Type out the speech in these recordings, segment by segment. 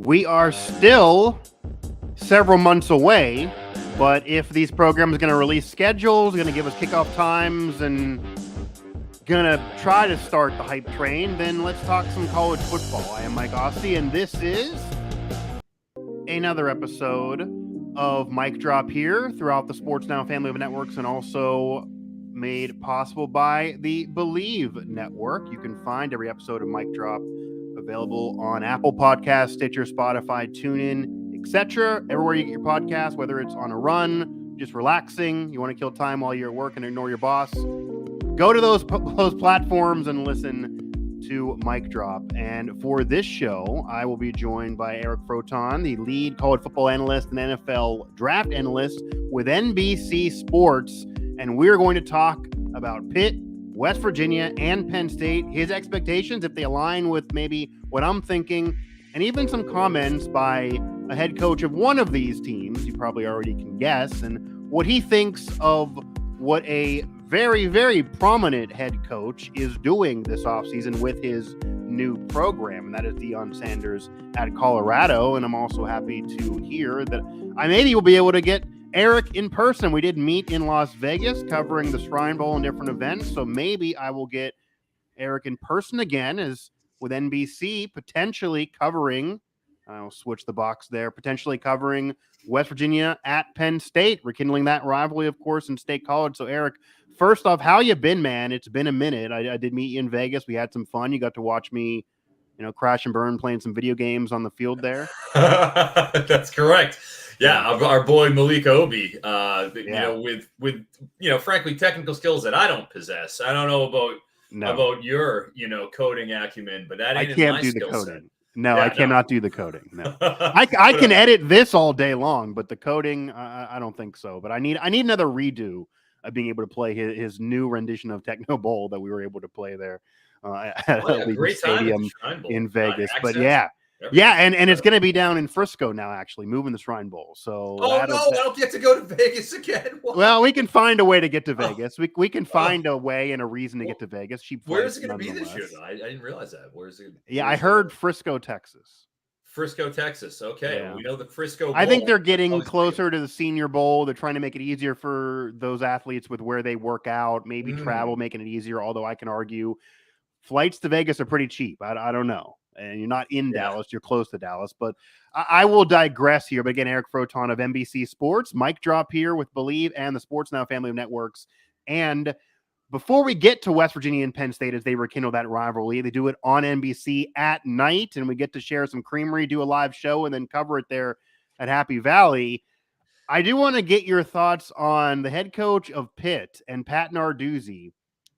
We are still several months away, but if these programs are going to release schedules, going to give us kickoff times, and going to try to start the hype train, then let's talk some college football. I am Mike Asti, and this is another episode of Mic Drop here throughout the Sports Now family of networks, and also made possible by the Believe Network. You can find every episode of Mic Drop available on Apple Podcasts, Stitcher, Spotify, TuneIn, etc. Everywhere you get your podcast, whether it's on a run, just relaxing, you want to kill time while you're at work and ignore your boss, go to those platforms and listen to Mic Drop. And for this show, I will be joined by Eric Froton, the lead college football analyst and NFL draft analyst with NBC Sports. And we're going to talk about Pitt, West Virginia, and Penn State, his expectations, if they align with maybe what I'm thinking, and even some comments by a head coach of one of these teams, you probably already can guess, and what he thinks of what a very, very prominent head coach is doing this offseason with his new program, and that is Deion Sanders at Colorado. And I'm also happy to hear that I maybe will be able to get Eric in person. We did meet in Las Vegas covering the Shrine Bowl and different events, so maybe I will get Eric in person again, as with NBC potentially covering, I'll switch the box there, potentially covering West Virginia at Penn State, rekindling that rivalry, of course, in State College. So Eric, first off, how you been, man? It's been a minute. I did meet you in Vegas. We had some fun. You got to watch me, crash and burn playing some video games on the field there. That's correct. Yeah, our boy Malik Obi, with frankly, technical skills that I don't possess. I don't know about your, coding acumen, but that ain't I can't my do the skill coding. set. No, I cannot do the coding. No, I can edit this all day long, but the coding, I don't think so. But I need another redo of being able to play his new rendition of Techno Bowl that we were able to play there at Allegiant Stadium in Vegas. But yeah, and it's going to be down in Frisco now, actually, moving the Shrine Bowl. So I don't get to go to Vegas again. What? Well, we can find a way to get to Vegas. We can find a way and a reason to get to Vegas. Where is it going to be this year? I didn't realize that. Where is it? Yeah, I heard Frisco, Texas. Frisco, Texas. Okay, yeah. We know the Frisco Bowl. I think they're getting closer to the Senior Bowl. They're trying to make it easier for those athletes with where they work out, maybe travel, making it easier. Although I can argue flights to Vegas are pretty cheap. I don't know. And you're not in Dallas, you're close to Dallas. But I will digress here. But again, Eric Froton of NBC Sports, Mic Drop here with Believe and the Sports Now family of networks. And before we get to West Virginia and Penn State, as they rekindle that rivalry, they do it on NBC at night, and we get to share some creamery, do a live show, and then cover it there at Happy Valley. I do want to get your thoughts on the head coach of Pitt and Pat Narduzzi.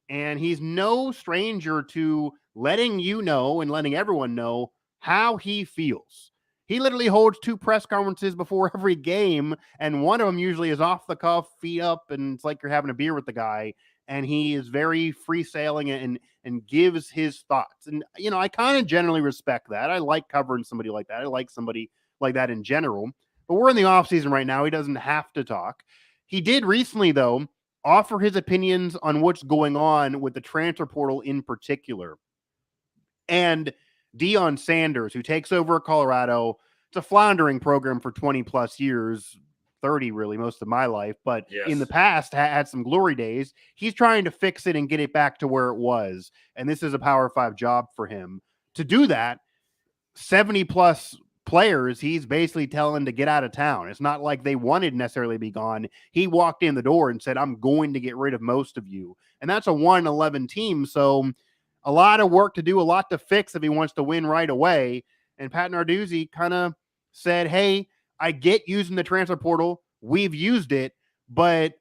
And he's no stranger to letting you know and letting everyone know how he feels. He literally holds 2 press conferences before every game, and one of them usually is off the cuff, feet up, and it's like you're having a beer with the guy. And he is very free-sailing and gives his thoughts. And, I kind of generally respect that. I like covering somebody like that. I like somebody like that in general. But we're in the offseason right now. He doesn't have to talk. He did recently, though, offer his opinions on what's going on with the transfer portal in particular. And Deion Sanders, who takes over at Colorado, it's a floundering program for 20 plus years, 30 really, most of my life. But in the past had some glory days. He's trying to fix it and get it back to where it was. And this is a Power 5 job for him. To do that, 70 plus players, he's basically telling to get out of town. It's not like they wanted necessarily to be gone. He walked in the door and said, I'm going to get rid of most of you. And that's a 1-11 team. So a lot of work to do, a lot to fix if he wants to win right away. And Pat Narduzzi kind of said, hey, I get using the transfer portal. We've used it, but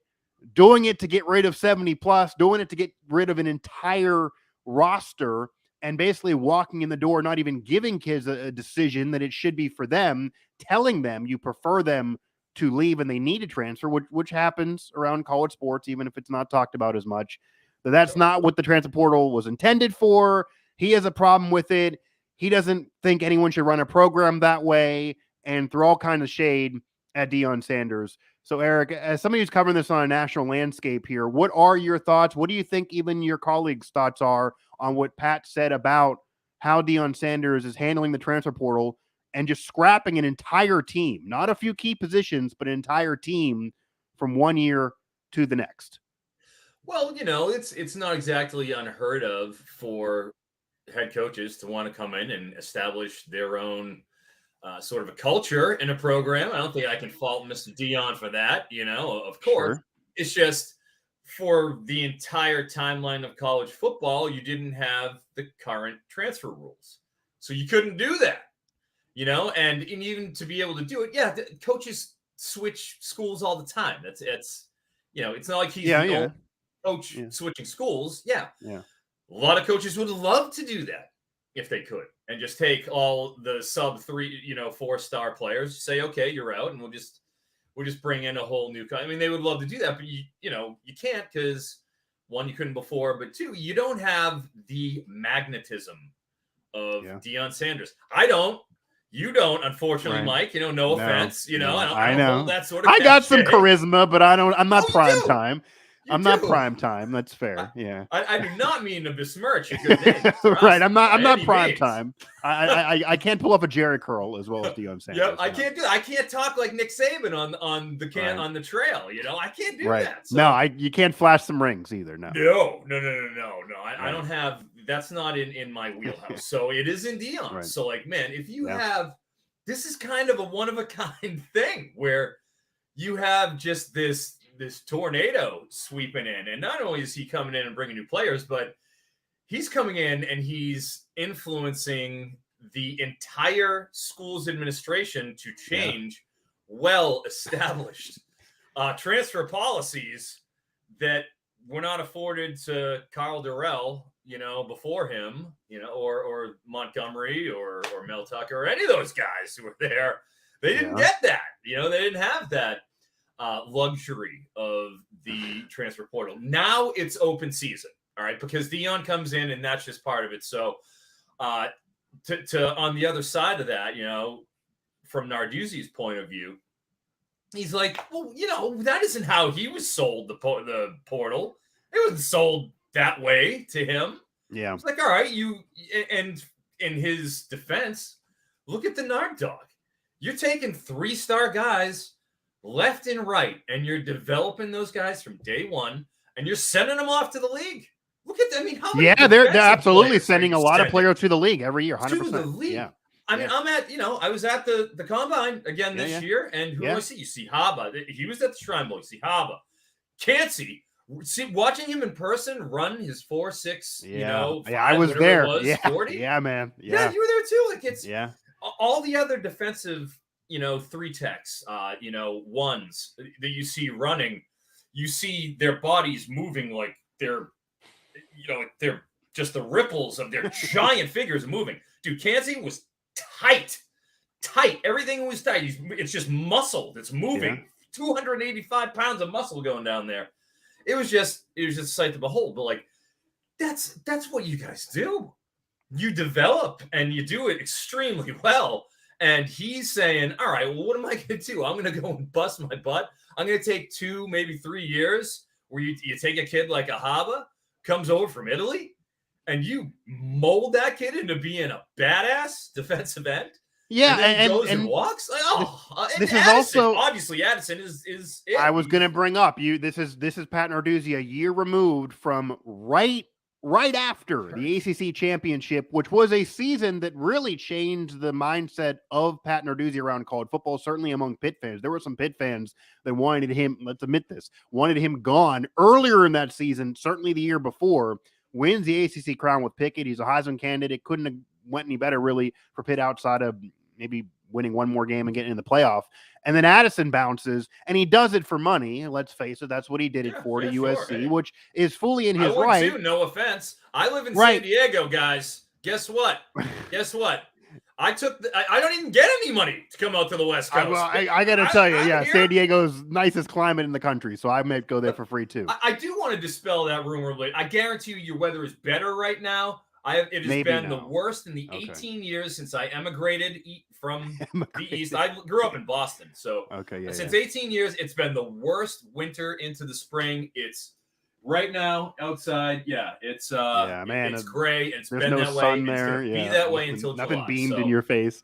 doing it to get rid of 70 plus, doing it to get rid of an entire roster, and basically walking in the door, not even giving kids a decision that it should be for them, telling them you prefer them to leave and they need to transfer, which happens around college sports, even if it's not talked about as much. But that's not what the transfer portal was intended for. He has a problem with it. He doesn't think anyone should run a program that way, and throw all kinds of shade at Deion Sanders. So, Eric, as somebody who's covering this on a national landscape here, what are your thoughts? What do you think even your colleagues' thoughts are on what Pat said about how Deion Sanders is handling the transfer portal and just scrapping an entire team, not a few key positions, but an entire team from one year to the next. Well, it's not exactly unheard of for head coaches to want to come in and establish their own sort of a culture in a program. I don't think I can fault Mr. Deion for that. Of course, Sure. It's just for the entire timeline of college football, you didn't have the current transfer rules, so you couldn't do that. And even to be able to do it, coaches switch schools all the time. It's not like he's the only coach switching schools. Yeah. A lot of coaches would love to do that if they could, and just take all the sub 3, 4-star players, say, okay, you're out, and we'll just bring in a whole new. I mean, they would love to do that, but you can't, because one, you couldn't before, but two, you don't have the magnetism of Deion Sanders. I don't. You don't, unfortunately, Mike. No offense. I don't hold that sort of. I got some charisma, but I'm not prime time. I'm not prime time. That's fair. I do not mean to besmirch your good name. Right. I'm not prime time. I can't pull up a Jerry curl as well as Deion Sanders. Yep. I can't do that. I can't talk like Nick Saban on the trail. I can't do that. So. No, you can't flash some rings either. No. I don't have. That's not in my wheelhouse. So it is in Deion. Right. So man, if you have, this is kind of a one of a kind thing where you have just this tornado sweeping in, and not only is he coming in and bringing new players, but he's coming in and he's influencing the entire school's administration to change well-established transfer policies that were not afforded to Carl Durrell, before him, or Montgomery or Mel Tucker or any of those guys who were there. They didn't get that. They didn't have that luxury of the transfer portal. Now it's open season, all right, because Deion comes in and that's just part of it. So to on the other side of that, from Narduzzi's point of view, he's like, well, that isn't how he was sold the portal. It wasn't sold that way to him. Yeah. It's like, all right, and in his defense, look at the Nard dog. You're taking 3-star guys left and right, and you're developing those guys from day one, and you're sending them off to the league. Look at them. I mean, how many they're absolutely sending a lot of players to the league every year, 100%. To the league. Yeah. I mean, I was at the combine again this year, and who do I see? You see Haba. He was at the Shrine Bowl. You see Haba. Cancy. See, watching him in person run his 4.6, 5, I was there. 40. Yeah, man. Yeah, you were there too. Like it's all the other defensive, 3-techs, ones that you see running. You see their bodies moving like they're just the ripples of their giant figures moving. Dude, Cancy was tight. Everything was tight. It's just muscle that's moving. 285 pounds of muscle going down there. It was just a sight to behold. But that's what you guys do. You develop and you do it extremely well. And he's saying, all right, well, what am I going to do? I'm going to go and bust my butt. I'm going to take 2, maybe 3 years where you take a kid like a Haba, comes over from Italy, and you mold that kid into being a badass defensive end. Yeah, and goes and walks. This is Addison, also obviously Addison is it. I was going to bring up this is Pat Narduzzi a year removed from right after the ACC championship, which was a season that really changed the mindset of Pat Narduzzi around college football. Certainly among Pitt fans, there were some Pitt fans that wanted him. Let's admit this, wanted him gone earlier in that season. Certainly the year before, wins the ACC crown with Pickett. He's a Heisman candidate. Couldn't have went any better really for Pitt outside of maybe winning one more game and getting in the playoff. And then Addison bounces, and he does it for money. Let's face it, that's what he did it for to USC, which is fully in his right. Too, no offense. I live in San Diego, guys. Guess what? I don't even get any money to come out to the West Coast. I got to tell you, San Diego's nicest climate in the country, so I may go there for free too. I do want to dispel that rumor. I guarantee you your weather is better right now. It has been the worst in the 18 years since I emigrated from the East. I grew up in Boston. So since 18 years, it's been the worst winter into the spring. It's right now outside, it's man, it's gray. It's there's been no that way. sun And it's there. gonna be that way until nothing July. beamed in your face.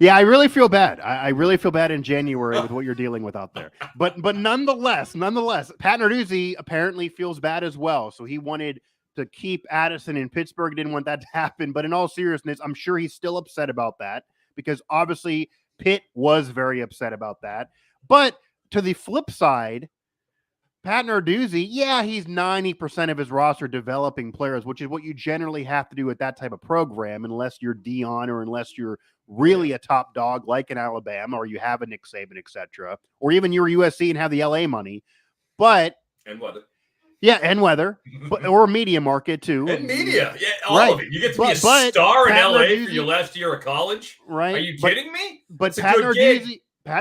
Yeah, I really feel bad. I really feel bad in January with what you're dealing with out there. But nonetheless, Pat Narduzzi apparently feels bad as well. So he wanted to keep Addison in Pittsburgh. Didn't want that to happen. But in all seriousness, I'm sure he's still upset about that because obviously Pitt was very upset about that. But to the flip side, Pat Narduzzi, yeah, he's 90% of his roster developing players, which is what you generally have to do with that type of program, unless you're Deion or unless you're really a top dog like in Alabama or you have a Nick Saban, etc., or even you're USC and have the LA money. But and weather. Yeah, and weather, or media market too. And media, yeah, all of it. You get to be a star in LA for your last year of college, right? Are you kidding me? But Pat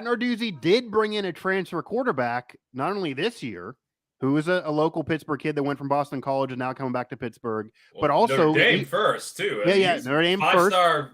Narduzzi did bring in a transfer quarterback, not only this year, who is a local Pittsburgh kid that went from Boston College and now coming back to Pittsburgh, but also Notre Dame first too. Notre Dame first,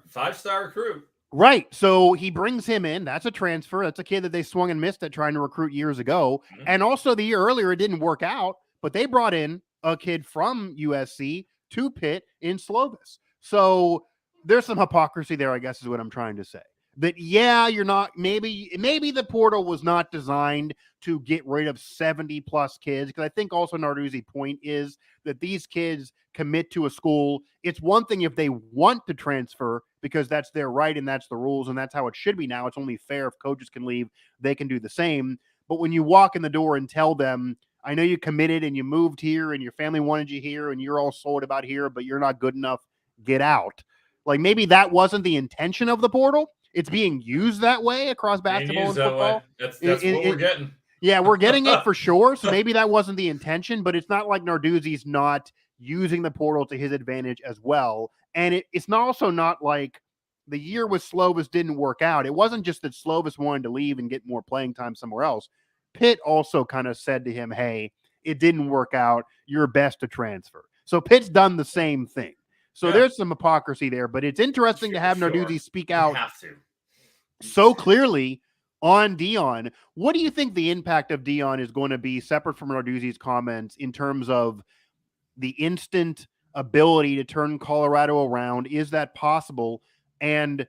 five-star recruit. Right. So he brings him in. That's a transfer. That's a kid that they swung and missed at trying to recruit years ago. Mm-hmm. And also the year earlier, it didn't work out, but they brought in a kid from USC to Pitt in Slovis. So there's some hypocrisy there, I guess, is what I'm trying to say. That, yeah, you're not, maybe the portal was not designed to get rid of 70 plus kids. Because I think also Narduzzi's point is that these kids commit to a school. It's one thing if they want to transfer because that's their right and that's the rules and that's how it should be now. It's only fair if coaches can leave, they can do the same. But when you walk in the door and tell them, I know you committed and you moved here and your family wanted you here and you're all sold about here, but you're not good enough, get out. Like maybe that wasn't the intention of the portal. It's being used that way across basketball and football. That's what we're getting. Yeah, we're getting it for sure. So maybe that wasn't the intention, but it's not like Narduzzi's not using the portal to his advantage as well. And it's also not like the year with Slovis didn't work out. It wasn't just that Slovis wanted to leave and get more playing time somewhere else. Pitt also kind of said to him, hey, it didn't work out. You're best to transfer. So Pitt's done the same thing. So there's some hypocrisy there, but it's interesting to have Narduzzi speak out so clearly on Deion. What do you think the impact of Deion is going to be, separate from Narduzzi's comments, in terms of the instant ability to turn Colorado around? Is that possible? And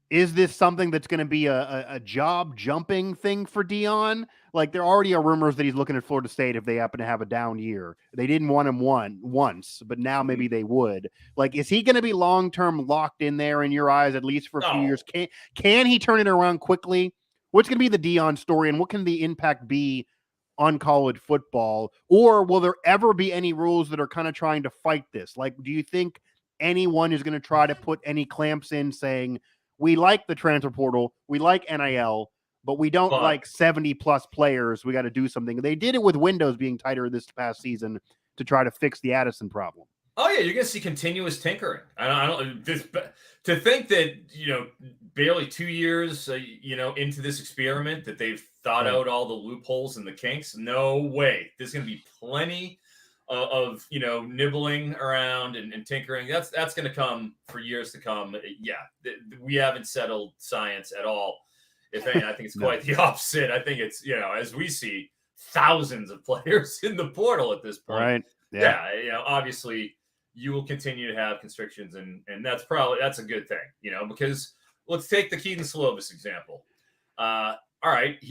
is this something that's going to be a job jumping thing for Deion? Like, there already are rumors that he's looking at Florida State if they happen to have a down year. They didn't want him once, but now maybe they would. Like, is he going to be long-term locked in there in your eyes, at least for a few years? Can he turn it around quickly? What's going to be the Deion story, and what can the impact be on college football? Or will there ever be any rules that are kind of trying to fight this? Like, do you think anyone is going to try to put any clamps in saying, we like the transfer portal, we like NIL, but we don't like 70 plus players. We got to do something. They did it with windows being tighter this past season to try to fix the Addison problem. Oh yeah, you're going to see continuous tinkering. I don't to think that, barely 2 years, into this experiment that they've thought out all the loopholes and the kinks. No way. There's going to be plenty of nibbling around and tinkering. That's going to come for years to come. Yeah, we haven't settled science at all. If anything, I think it's quite the opposite. I think it's as we see thousands of players in the portal at this point. Right. Yeah. Obviously you will continue to have constrictions, and that's a good thing. Because let's take the Keaton Slovis example. All right,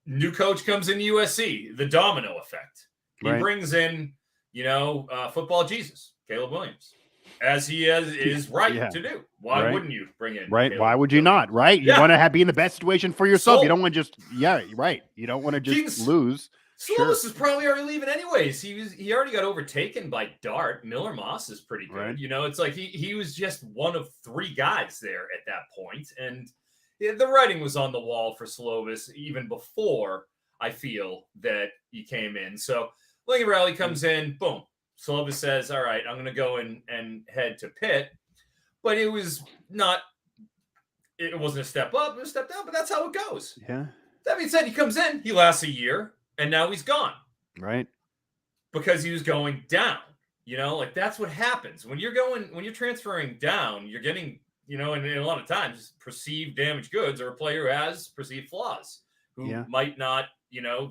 new coach comes in USC, the domino effect. He brings in, football Jesus, Caleb Williams, as he is right to do. Why wouldn't you bring in? Right. Caleb Why would you not? Right. You want to be in the best situation for yourself. You don't want to just, you don't want to just lose. Slovis is probably already leaving anyways. He already got overtaken by Dart. Miller Moss is pretty good. Right. It's like he was just one of three guys there at that point. And the writing was on the wall for Slovis even before I feel that he came in. So Lincoln Riley comes in, boom. Slovis says, all right, I'm going to go and head to Pitt. But it wasn't a step up, it was a step down, but that's how it goes. Yeah. That being said, he comes in, he lasts a year, and now he's gone. Right. Because he was going down. That's what happens. When you're transferring down, you're getting, and a lot of times perceived damaged goods, or a player who has perceived flaws, who might not,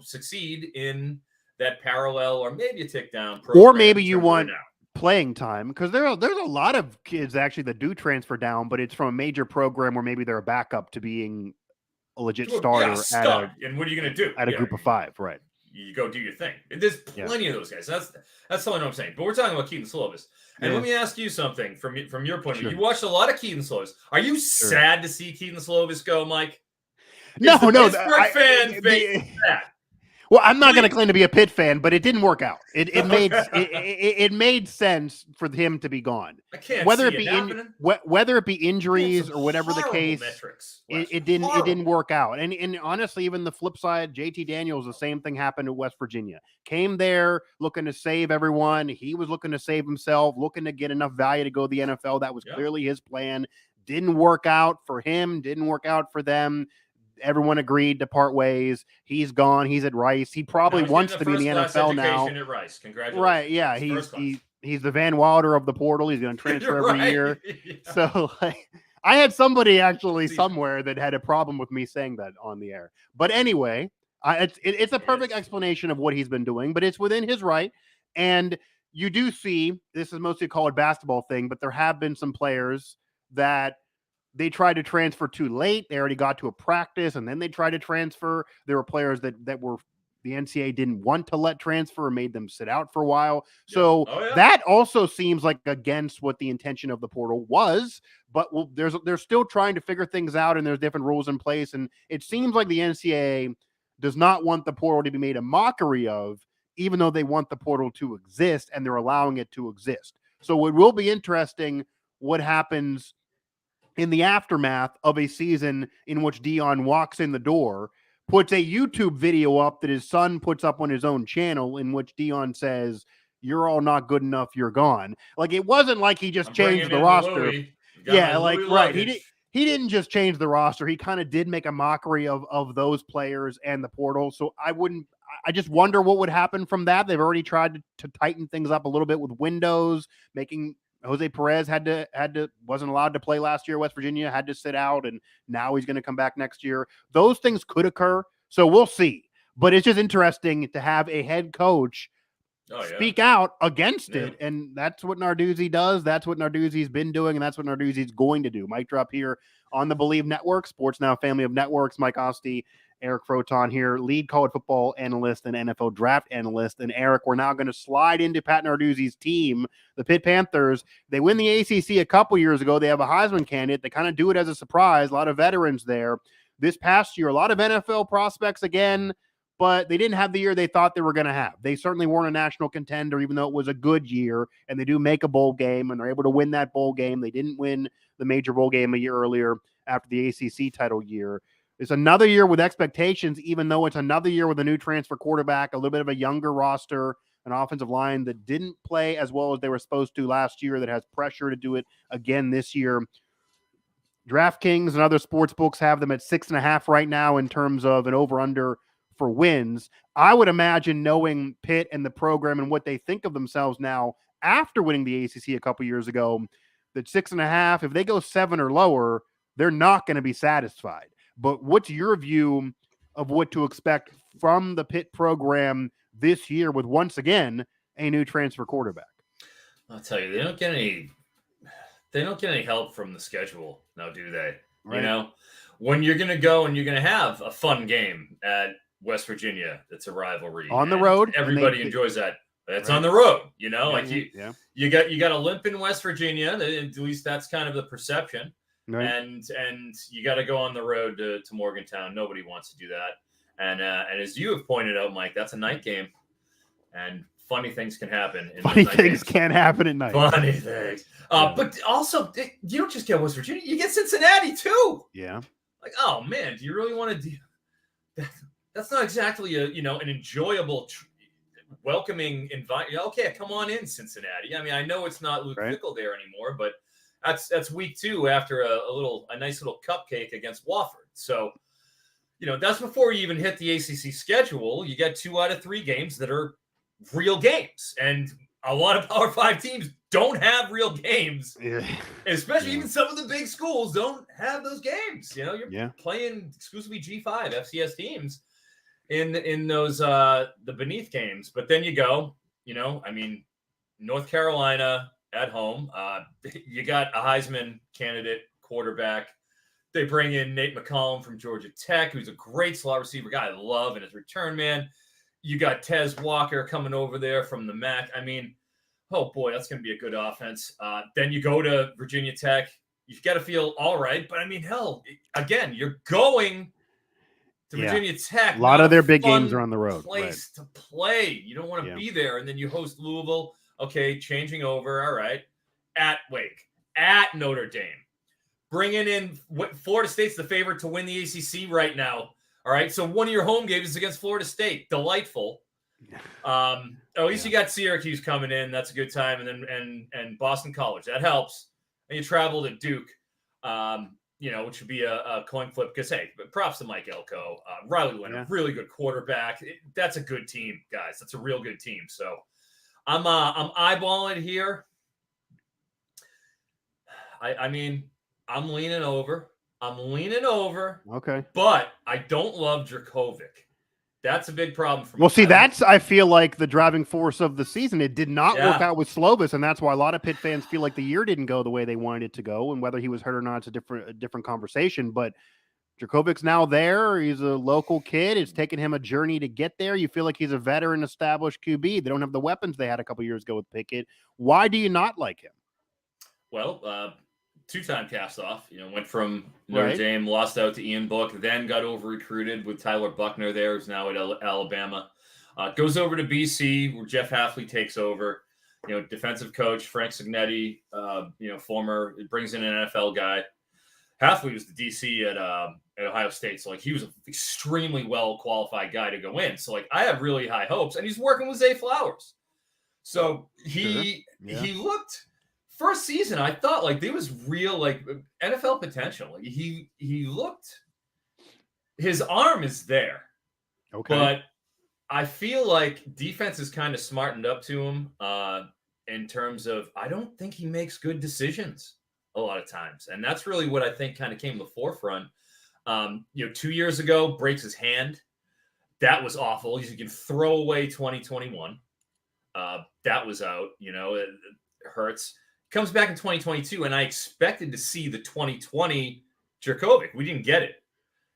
succeed in that parallel or maybe a tick down program, or maybe you want playing time, because there's a lot of kids actually that do transfer down, but it's from a major program where maybe they're a backup to being a legit starter and what are you going to do at a group of 5, right? You go do your thing. There's plenty of those guys. That's all I know I'm saying. But we're talking about Keaton Slovis. And let me ask you something from your point of view. You watched a lot of Keaton Slovis. Are you sad to see Keaton Slovis go, Mike? No. Pittsburgh fan sad. Well, I'm not going to claim to be a Pitt fan, but it didn't work out. It made sense for him to be gone. I can't whether see it be whether it be injuries or whatever the case. It didn't work out. And honestly, even the flip side, JT Daniels, the same thing happened at West Virginia. Came there looking to save everyone. He was looking to save himself, looking to get enough value to go to the NFL. That was clearly his plan. Didn't work out for him. Didn't work out for them. Everyone agreed to part ways. He's gone. He's at Rice. He probably wants to be in the NFL now. At Rice. Congratulations. Right? Yeah. He's the Van Wilder of the portal. He's going to transfer every year. Yeah. So I had somebody actually somewhere that had a problem with me saying that on the air. But anyway, it's a perfect explanation of what he's been doing. But it's within his right. And you do see, this is mostly a college basketball thing, but there have been some players that they tried to transfer too late. They already got to a practice, and then they tried to transfer. There were players that were the NCAA didn't want to let transfer and made them sit out for a while. So that also seems like against what the intention of the portal was. But they're still trying to figure things out, and there's different rules in place. And it seems like the NCAA does not want the portal to be made a mockery of, even though they want the portal to exist, and they're allowing it to exist. So it will be interesting what happens in the aftermath of a season in which Deion walks in the door, puts a YouTube video up that his son puts up on his own channel, in which Deion says, "You're all not good enough. You're gone." Like, it wasn't like he just changed the roster. Yeah, like, right. He didn't just change the roster. He kind of did make a mockery of those players and the portal. So I just wonder what would happen from that. They've already tried to tighten things up a little bit with windows, making Jose Perez wasn't allowed to play last year. West Virginia had to sit out, and now he's going to come back next year. Those things could occur, so we'll see. But it's just interesting to have a head coach speak out against it, and that's what Narduzzi does. That's what Narduzzi's been doing, and that's what Narduzzi's going to do. Mic drop here on the Believe Network, Sports Now family of networks. Mike Asti, Eric Froton here, lead college football analyst and NFL draft analyst. And Eric, we're now going to slide into Pat Narduzzi's team, the Pitt Panthers. They win the ACC a couple years ago. They have a Heisman candidate. They kind of do it as a surprise. A lot of veterans there. This past year, a lot of NFL prospects again, but they didn't have the year they thought they were going to have. They certainly weren't a national contender, even though it was a good year, and they do make a bowl game, and they're able to win that bowl game. They didn't win the major bowl game a year earlier after the ACC title year. It's another year with expectations, even though it's another year with a new transfer quarterback, a little bit of a younger roster, an offensive line that didn't play as well as they were supposed to last year, that has pressure to do it again this year. DraftKings and other sports books have them at 6.5 right now in terms of an over-under for wins. I would imagine, knowing Pitt and the program and what they think of themselves now after winning the ACC a couple years ago, that 6.5, if they go 7 or lower, they're not going to be satisfied. But what's your view of what to expect from the Pitt program this year with, once again, a new transfer quarterback? I'll tell you, they don't get any help from the schedule now, do they? Right. You know, when you're going to go and you're going to have a fun game at West Virginia, that's a rivalry on the road. Everybody enjoys that. That's on the road, you know, you got a limp in West Virginia. At least that's kind of the perception. Right. And you got to go on the road to Morgantown. Nobody wants to do that. And as you have pointed out, Mike, that's a night game, and funny things can happen. Funny things can happen at night. Funny things. But also, you don't just get West Virginia; you get Cincinnati too. Yeah. Like, oh man, do you really want to do that? That's not exactly an enjoyable, welcoming invite. Okay, come on in, Cincinnati. I mean, I know it's not Luke Fickell there anymore, but that's week 2 after a nice little cupcake against Wofford. So, that's before you even hit the ACC schedule. You get 2 out of 3 games that are real games, and a lot of Power 5 teams don't have real games. Yeah. Especially even some of the big schools don't have those games. You're playing exclusively G5 FCS teams. in those the beneath games. But then you go, North Carolina at home. You got a Heisman candidate quarterback. They bring in Nate McCollum from Georgia Tech, who's a great slot receiver guy I love and his return man. You got Tez Walker coming over there from the MAC. Oh boy, that's going to be a good offense. Then you go to Virginia Tech. You've got to feel all right. But hell, again, you're going to Virginia Tech. A lot of their big games are on the road. Place to play. You don't want to be there. And then you host Louisville. Okay, changing over. All right. At Wake. At Notre Dame. Bringing in Florida State's the favorite to win the ACC right now. All right. So one of your home games is against Florida State. Delightful. At least you got Syracuse coming in. That's a good time. And then and Boston College. That helps. And you travel to Duke, which would be a coin flip because, hey, props to Mike Elko. Riley Leonard, really good quarterback. That's a good team, guys. That's a real good team. So I'm eyeballing it here. I'm leaning over. Okay. But I don't love Djokovic. That's a big problem for me. Well, see, I feel like the driving force of the season. It did not work out with Slovis, and that's why a lot of Pitt fans feel like the year didn't go the way they wanted it to go, and whether he was hurt or not, it's a different conversation. But Djokovic's now there. He's a local kid. It's taken him a journey to get there. You feel like he's a veteran, established QB. They don't have the weapons they had a couple years ago with Pickett. Why do you not like him? Well, two-time cast-off, went from Notre Dame, lost out to Ian Book, then got over-recruited with Tyler Buckner there, who's now at Alabama. Goes over to BC, where Jeff Hafley takes over. Defensive coach, Frank Signetti, former, brings in an NFL guy. Hafley was the DC at Ohio State, so, he was an extremely well-qualified guy to go in. So, I have really high hopes, and he's working with Zay Flowers. So, he looked... First season, I thought there was real NFL potential. He looked, his arm is there. Okay. But I feel like defense is kind of smartened up to him in terms of I don't think he makes good decisions a lot of times. And that's really what I think kind of came to the forefront. 2 years ago, breaks his hand. That was awful. You can throw away 2021. That was out, it hurts. Comes back in 2022, and I expected to see the 2020 Djokovic. We didn't get it,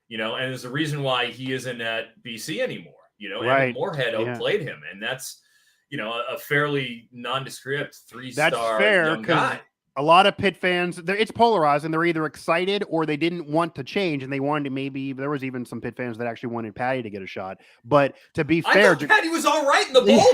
and there's a reason why he isn't at BC anymore, and Moorhead outplayed him, and that's, a fairly nondescript three-star young guy. A lot of Pitt fans, it's polarizing. They're either excited or they didn't want to change, and they wanted to there was even some Pitt fans that actually wanted Patty to get a shot. But to be fair, I thought Patty was all right in the bowl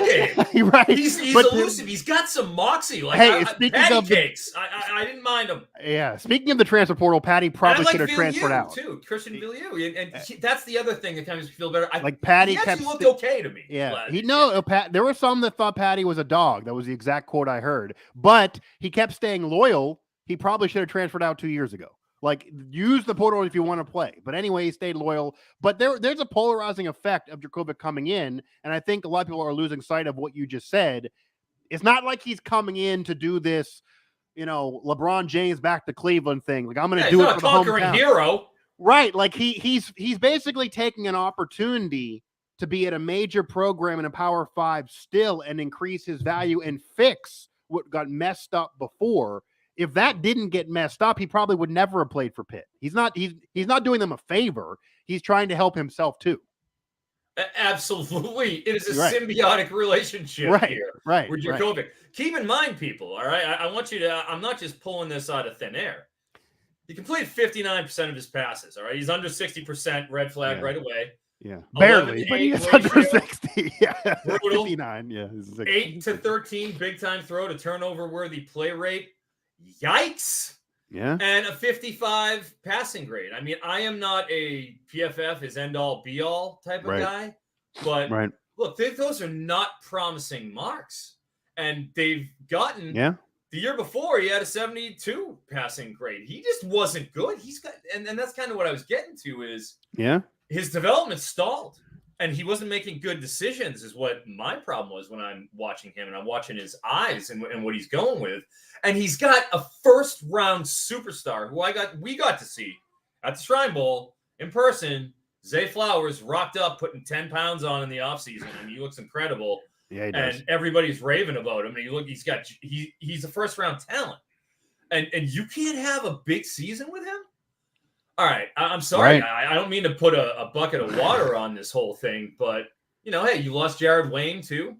game. Right. He's elusive. He's got some moxie. Speaking of cakes, I didn't mind him. Yeah. Speaking of the transfer portal, Patty probably should have transferred out too. Christian Villieu, and that's the other thing that kind of makes me feel better. Patty he actually looked okay to me. Yeah. There were some that thought Patty was a dog. That was the exact quote I heard. But he kept staying loyal. He probably should have transferred out 2 years ago. Use the portal if you want to play. But anyway, he stayed loyal. But there's a polarizing effect of Djokovic coming in, and I think a lot of people are losing sight of what you just said. It's not like he's coming in to do this, LeBron James back to Cleveland thing. I'm going to do it for the hometown hero. Right. He's basically taking an opportunity to be at a major program in a Power 5 still and increase his value and fix what got messed up before. If that didn't get messed up, he probably would never have played for Pitt. He's not doing them a favor. He's trying to help himself too. Absolutely. It is a symbiotic relationship here with Djokovic. Right. Keep in mind, people, all right? I want you to, I'm not just pulling this out of thin air. He completed 59% of his passes, all right? He's under 60%, red flag right away. Yeah, barely, but he's under 60. Yeah, brutal. 59. Yeah, 8 to 13 big time throw to turnover worthy play rate. Yikes! Yeah, and a 55 passing grade. I am not a PFF is end all be all type of guy, but look, those are not promising marks, and they've gotten. Yeah. The year before, he had a 72 passing grade. He just wasn't good. He's got, and that's kind of what I was getting to is. Yeah. His development stalled, and he wasn't making good decisions is what my problem was when I'm watching him, and I'm watching his eyes and what he's going with. And he's got a first-round superstar who we got to see at the Shrine Bowl in person Zay Flowers rocked up, putting 10 pounds on in the offseason, and he looks incredible. Yeah, he does. And everybody's raving about him. And he's a first-round talent. And you can't have a big season with him? All right, I'm sorry. Right. I don't mean to put a bucket of water on this whole thing, but, hey, you lost Jared Wayne too,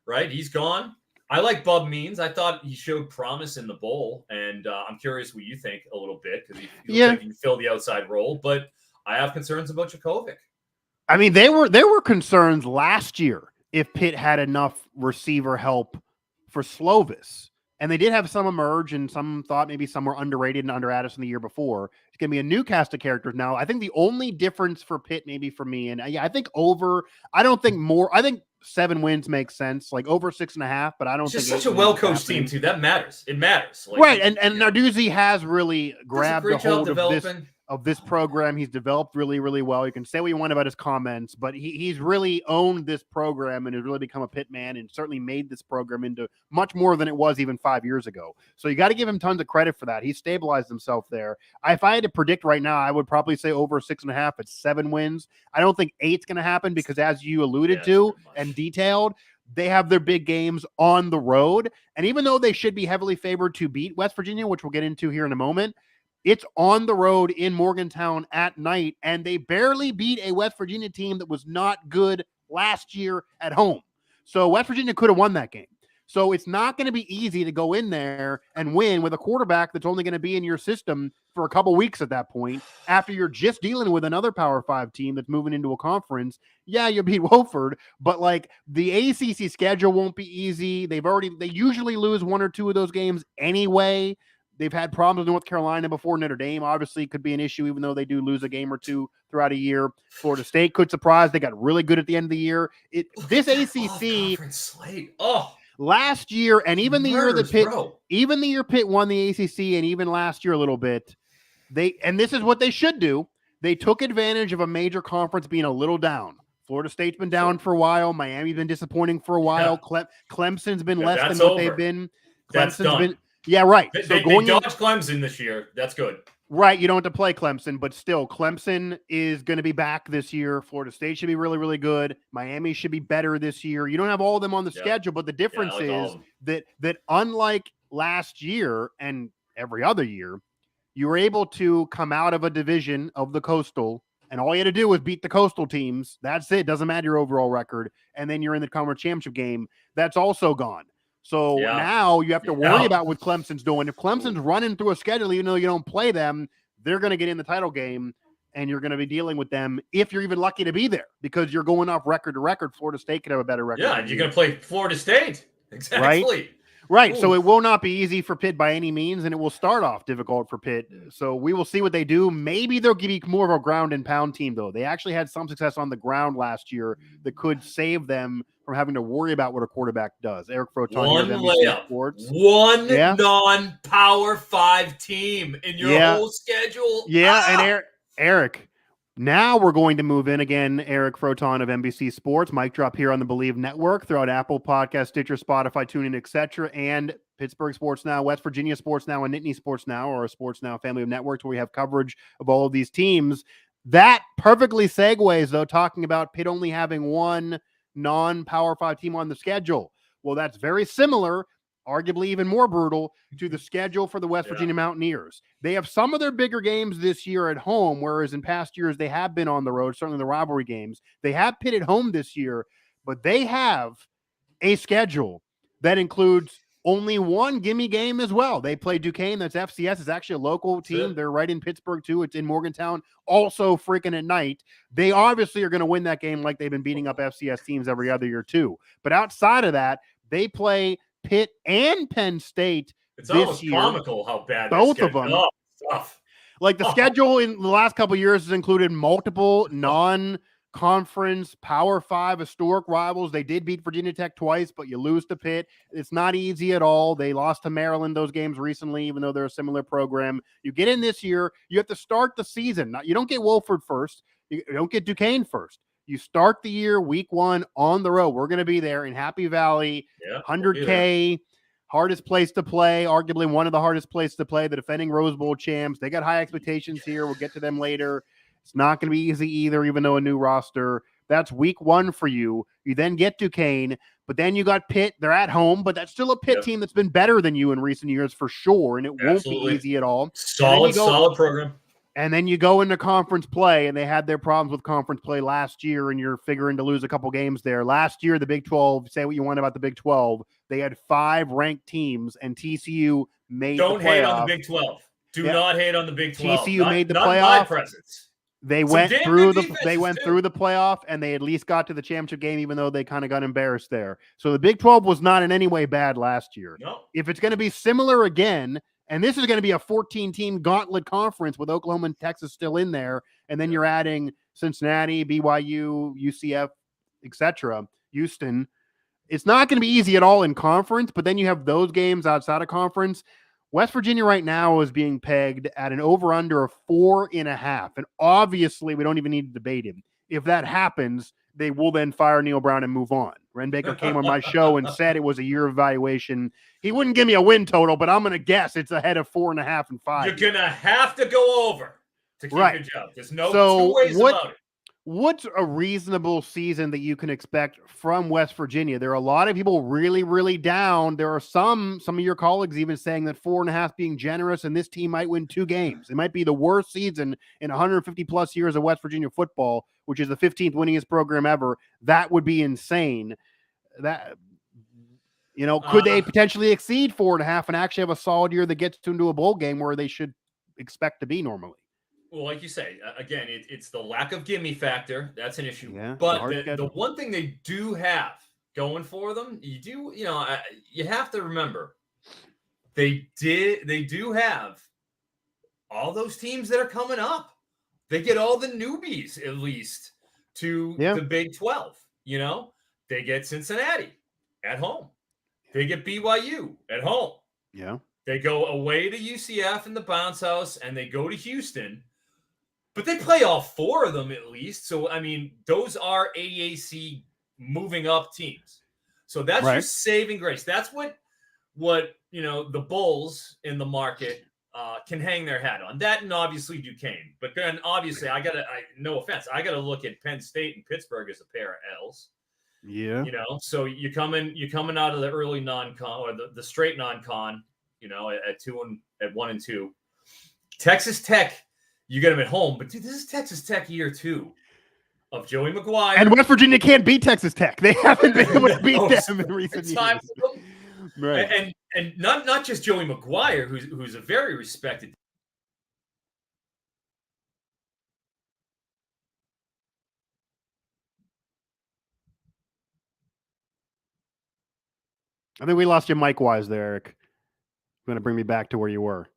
right? He's gone. I like Bub Means. I thought he showed promise in the bowl, and I'm curious what you think a little bit, because he looks like he can fill the outside role, but I have concerns about Jakovic. I mean, there were concerns last year if Pitt had enough receiver help for Slovis. And they did have some emerge, and some thought maybe some were underrated and under Addison the year before. It's going to be a new cast of characters now. I think the only difference for Pitt, maybe for me, and I think I don't think more. I think 7 wins makes sense, like over 6.5, but I don't think it's such a well-coached team too. That matters. It matters. Right. And Narduzzi has really grabbed the hold of this program. He's developed really, really well. You can say what you want about his comments, but he's really owned this program and has really become a Pitt man, and certainly made this program into much more than it was even 5 years ago. So you got to give him tons of credit for that. He stabilized himself there. If I had to predict right now, I would probably say over 6.5 at 7 wins. I don't think 8's going to happen because, as you alluded to and detailed, they have their big games on the road. And even though they should be heavily favored to beat West Virginia, which we'll get into here in a moment, it's on the road in Morgantown at night, and they barely beat a West Virginia team that was not good last year at home. So West Virginia could have won that game. So it's not going to be easy to go in there and win with a quarterback that's only going to be in your system for a couple weeks at that point, after you're just dealing with another Power 5 team that's moving into a conference. Yeah, you'll beat Wofford, but like the ACC schedule won't be easy. They usually lose 1 or 2 of those games anyway. They've had problems with North Carolina before. Notre Dame obviously could be an issue, even though they do lose a game or 2 throughout a year. Florida State could surprise. They got really good at the end of the year. This ACC slate. Last year, and even the year that Pitt won the ACC, and even last year a little bit, and this is what they should do. They took advantage of a major conference being a little down. Florida State's been down for a while. Miami's been disappointing for a while. Yeah. Clemson's been less than what they've been. Clemson's been. Yeah, right. They dodged Clemson this year. That's good. Right. You don't have to play Clemson, but still, Clemson is going to be back this year. Florida State should be really, really good. Miami should be better this year. You don't have all of them on the schedule, but the difference is that unlike last year and every other year, you were able to come out of a division of the Coastal, and all you had to do was beat the Coastal teams. That's it. Doesn't matter your overall record. And then you're in the conference championship game. That's also gone. So now you have to worry about what Clemson's doing. If Clemson's running through a schedule, even though you don't play them, they're going to get in the title game, and you're going to be dealing with them if you're even lucky to be there, because you're going off record to record. Florida State could have a better record. Yeah, you're going to play Florida State. Exactly. Right. So it will not be easy for Pitt by any means, and it will start off difficult for Pitt. So we will see what they do. Maybe they'll give you more of a ground and pound team, though. They actually had some success on the ground last year that could save them from having to worry about what a quarterback does. Eric Froton, one layup, one non-Power 5 team in your whole schedule. Yeah, and Eric, now we're going to move in again. Eric Froton of NBC Sports. Mic drop here on the Believe Network throughout Apple Podcast, Stitcher, Spotify, TuneIn, etc., and Pittsburgh Sports Now, West Virginia Sports Now, and Nittany Sports Now, or a Sports Now family of networks where we have coverage of all of these teams. That perfectly segues, though, talking about Pitt only having one non-Power 5 team on the schedule. Well, that's very similar, arguably even more brutal, to the schedule for the West Virginia Mountaineers. They have some of their bigger games this year at home, whereas in past years they have been on the road, certainly the rivalry games. They have Pitt at home this year, but they have a schedule that includes only one gimme game as well. They play Duquesne. That's FCS. It's actually a local team. They're right in Pittsburgh, too. It's in Morgantown. Also freaking at night. They obviously are going to win that game like they've been beating up FCS teams every other year, too. But outside of that, they play Pitt and Penn State this year. It's almost comical how bad both of them. Like the schedule in the last couple of years has included multiple non-conference Power 5 historic rivals. They did beat Virginia Tech twice, but you lose to Pitt. It's not easy at all. They lost to Maryland those games recently, even though they're a similar program. You get in this year, you have to start the season. Now, you don't get Wolford first. You don't get Duquesne first. You start the year week 1 on the road. We're going to be there in Happy Valley, 100K, hardest place to play, arguably one of the hardest places to play, the defending Rose Bowl champs. They got high expectations here. We'll get to them later. It's not going to be easy either, even though a new roster. That's week 1 for you. You then get Duquesne, but then you got Pitt. They're at home, but that's still a Pitt team that's been better than you in recent years for sure, and it won't be easy at all. Solid program. And then you go into conference play, and they had their problems with conference play last year, and you're figuring to lose a couple games there. Last year, the Big 12, say what you want about the Big 12, they had 5 ranked teams, and TCU made the playoff. Don't hate on the Big 12. Do not hate on the Big 12. TCU made the playoff. Not my presence. They went through the playoff, and they at least got to the championship game, even though they kind of got embarrassed there. So the Big 12 was not in any way bad last year. No. If it's going to be similar again, and this is going to be a 14-team gauntlet conference with Oklahoma and Texas still in there, and then you're adding Cincinnati, BYU, UCF, etc., Houston. It's not going to be easy at all in conference, but then you have those games outside of conference. West Virginia right now is being pegged at an over-under of 4.5. And obviously, we don't even need to debate him. If that happens, they will then fire Neil Brown and move on. Ren Baker came on my show and said it was a year evaluation. He wouldn't give me a win total, but I'm going to guess it's ahead of 4.5 and 5. You're going to have to go over to keep your job. There's no two ways about it. What's a reasonable season that you can expect from West Virginia? There are a lot of people really, really down. There are some of your colleagues even saying that 4.5 being generous, and this team might win 2 games. It might be the worst season in 150 plus years of West Virginia football, which is the 15th winningest program ever. That would be insane. That, could they potentially exceed 4.5 and actually have a solid year that gets into a bowl game where they should expect to be normally? Well, like you say, again, it's the lack of gimme factor. That's an issue. Yeah, but the one thing they do have going for them, you have to remember, they do have all those teams that are coming up. They get all the newbies, at least, to the Big 12. They get Cincinnati at home. They get BYU at home. Yeah. They go away to UCF in the bounce house, and they go to Houston. But they play all 4 of them at least. So, those are AAC moving up teams. So that's your saving grace. That's what the bulls in the market can hang their hat on. That and obviously Duquesne. But then obviously no offense, I got to look at Penn State and Pittsburgh as a pair of L's. Yeah. So you're coming out of the early non-con or the straight non-con, at 1 and 2. Texas Tech. You get them at home, but dude, this is Texas Tech year 2 of Joey McGuire. And West Virginia can't beat Texas Tech. They haven't been able to beat them in recent years. Right. And not just Joey McGuire, who's a very respected. I think we lost you mic-wise there, Eric. You're going to bring me back to where you were.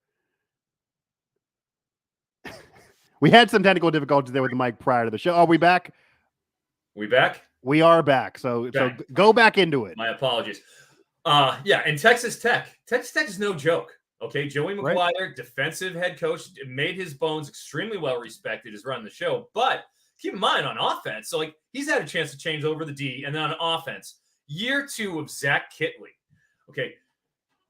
We had some technical difficulties there with the mic prior to the show. Are we back? We back? We are back. So go back into it. My apologies. And Texas Tech is no joke. Okay, Joey McGuire, defensive head coach, made his bones extremely well respected, is running the show. But keep in mind on offense, so he's had a chance to change over the D, and then on offense, year 2 of Zach Kitley. Okay,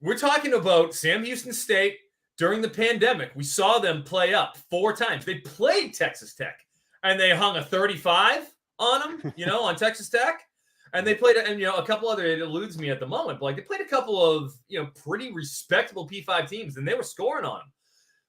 we're talking about Sam Houston State. During the pandemic, we saw them play up 4 times. They played Texas Tech, and they hung a 35 on them, on Texas Tech. And they played, a couple other, it eludes me at the moment, but they played a couple of, pretty respectable P5 teams, and they were scoring on them.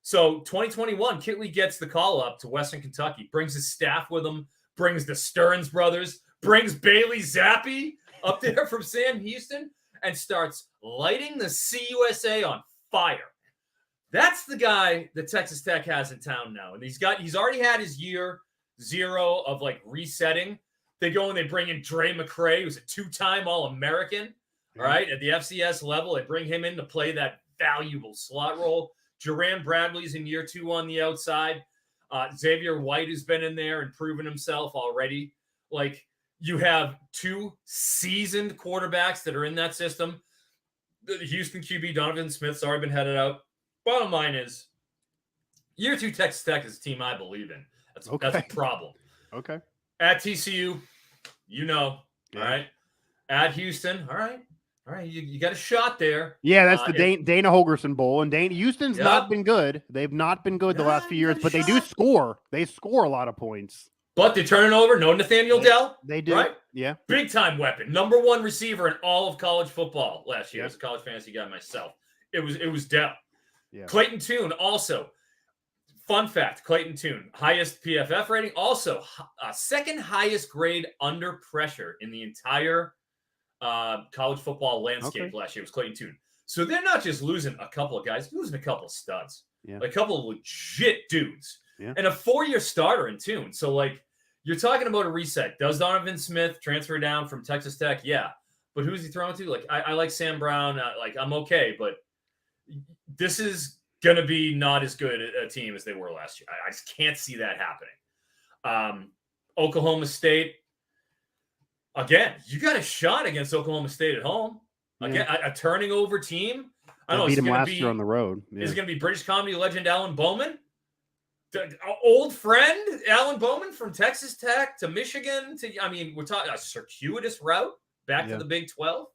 So 2021, Kitley gets the call up to Western Kentucky, brings his staff with him, brings the Stearns brothers, brings Bailey Zappi up there from Sam Houston, and starts lighting the CUSA on fire. That's the guy that Texas Tech has in town now. And he's already had his year 0 of resetting. They go and they bring in Dre McCray, who's a 2-time All-American, all right, at the FCS level. They bring him in to play that valuable slot role. Jerran Bradley's in year 2 on the outside. Xavier White has been in there and proven himself already. You have 2 seasoned quarterbacks that are in that system. The Houston QB, Donovan Smith's already been headed out. Bottom line is, year 2 Texas Tech is a team I believe in. That's a problem. Okay. At TCU, all right. At Houston, all right. All right, you got a shot there. Yeah, that's the Dana Holgerson Bowl, and Houston's not been good. They've not been good the last few years, but they do score. They score a lot of points. But they're turning over. No Nathaniel Dell. They do. Right? Yeah. Big time weapon. Number 1 receiver in all of college football last year. As a college fantasy guy myself. It was Dell. Yeah. Clayton Tune also. Fun fact, Clayton Tune, highest PFF rating, also second highest grade under pressure in the entire college football landscape last year was Clayton Tune. So they're not just losing a couple of guys, losing a couple of studs, a couple of legit dudes, and a 4-year starter in Tune. So, like, you're talking about a reset. Does Donovan Smith transfer down from Texas Tech? Yeah. But who's he throwing to? Like, I like Sam Brown. I'm okay, but this is going to be not as good a team as they were last year. I just can't see that happening. Oklahoma State, again, you got a shot against Oklahoma State at home. Again, a turning over team. I know beat him last year on the road. Is it going to be British comedy legend Alan Bowman? Old friend Alan Bowman from Texas Tech to Michigan we're talking a circuitous route back to the Big 12,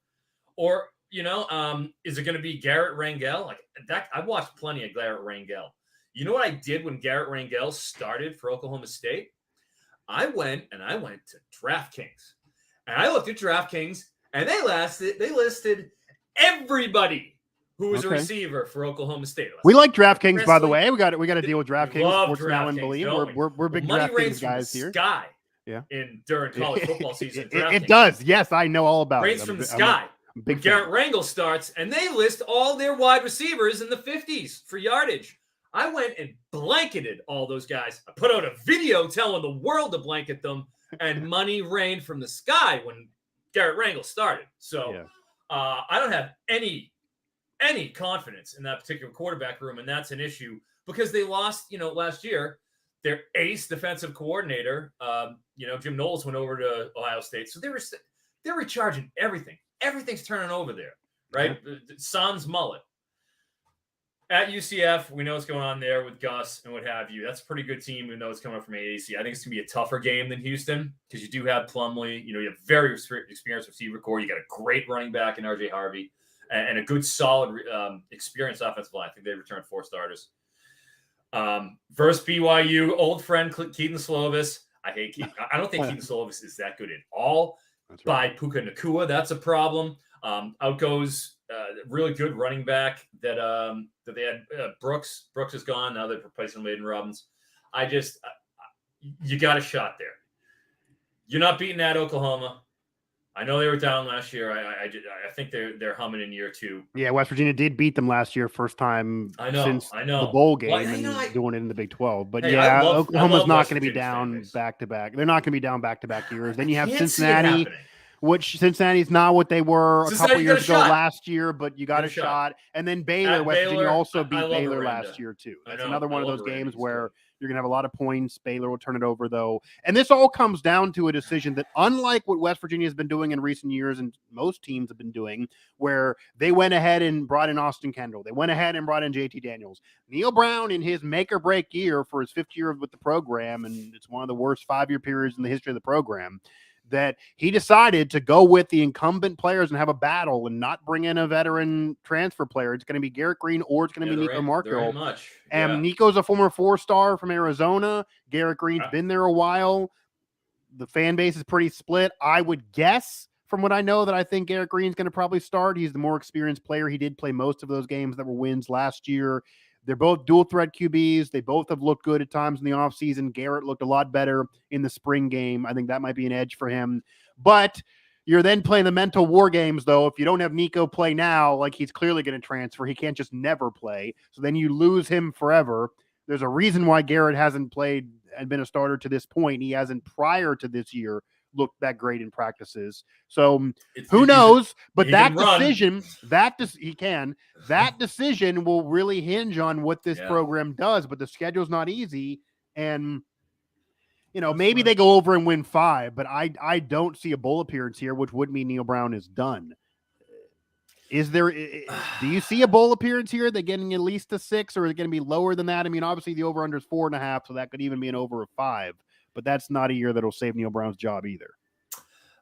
or is it going to be Garrett Rangel? Like that, I watched plenty of Garrett Rangel. You know what I did when Garrett Rangel started for Oklahoma State? I went to DraftKings, and I looked at DraftKings, and they listed everybody who was a receiver for Oklahoma State. We like DraftKings, by the way. We got to deal with DraftKings. Sports Now and Believe. We're big DraftKings guys here. Sky. Yeah. During college football season, it does. Yes, I know all about it. Rains from the sky. Big Garrett Rangel starts, and they list all their wide receivers in the 50s for yardage. I went and blanketed all those guys. I put out a video telling the world to blanket them, and money rained from the sky when Garrett Rangel started. So I don't have any confidence in that particular quarterback room, and that's an issue because they lost, last year, their ace defensive coordinator. Jim Knowles went over to Ohio State, so they're recharging everything. Everything's turning over there, right? Sans mullet. At UCF, we know what's going on there with Gus and what have you. That's a pretty good team, even though it's coming from AAC. I think it's going to be a tougher game than Houston because you do have Plumlee. You have very experienced receiver core. You got a great running back in RJ Harvey and a good, solid, experienced offensive line. I think they returned 4 starters. Versus BYU, old friend Keaton Slovis. I hate Keaton. I don't think Keaton Slovis is that good at all. That's right. By Puka Nacua, that's a problem. Out goes really good running back that they had. Brooks. Brooks is gone now. They're replacing Maiden Robbins. You got a shot there. You're not beating at Oklahoma. I know they were down last year. I think they're humming in year 2. Yeah, West Virginia did beat them last year, first time since the bowl game, doing it in the Big 12. But Oklahoma's not going to be down back to back. They're not going to be down back to back years. Then you have Cincinnati, which Cincinnati's not what they were a couple years ago last year, but you got a shot. And then Baylor, West Virginia also beat Baylor last year too. That's another one of those games where you're going to have a lot of points. Baylor will turn it over, though. And this all comes down to a decision that, unlike what West Virginia has been doing in recent years and most teams have been doing, where they went ahead and brought in Austin Kendall. They went ahead and brought in JT Daniels. Neil Brown, in his make-or-break year for his 5th year with the program, and it's one of the worst 5-year periods in the history of the program, that he decided to go with the incumbent players and have a battle and not bring in a veteran transfer player. It's going to be Garrett Green or it's going to be Nico Markle. And Nico's a former 4-star from Arizona. Garrett Green's been there a while. The fan base is pretty split. I would guess, from what I know, that I think Garrett Green's going to probably start. He's the more experienced player. He did play most of those games that were wins last year. They're both dual threat QBs. They both have looked good at times in the offseason. Garrett looked a lot better in the spring game. I think that might be an edge for him. But you're then playing the mental war games, though. If you don't have Nico play now, like he's clearly going to transfer. He can't just never play. So then you lose him forever. There's a reason why Garrett hasn't played and been a starter to this point. He hasn't, prior to this year, looked that great in practices. So who knows? But that decision, that decision will really hinge on what this program does. But the schedule's not easy. And, maybe they go over and win 5, but I don't see a bowl appearance here, which would mean Neil Brown is done. Do you see a bowl appearance here? They're getting at least a 6, or is it going to be lower than that? I mean, obviously the over-under is 4.5, so that could even be an over of 5. But that's not a year that'll save Neil Brown's job either.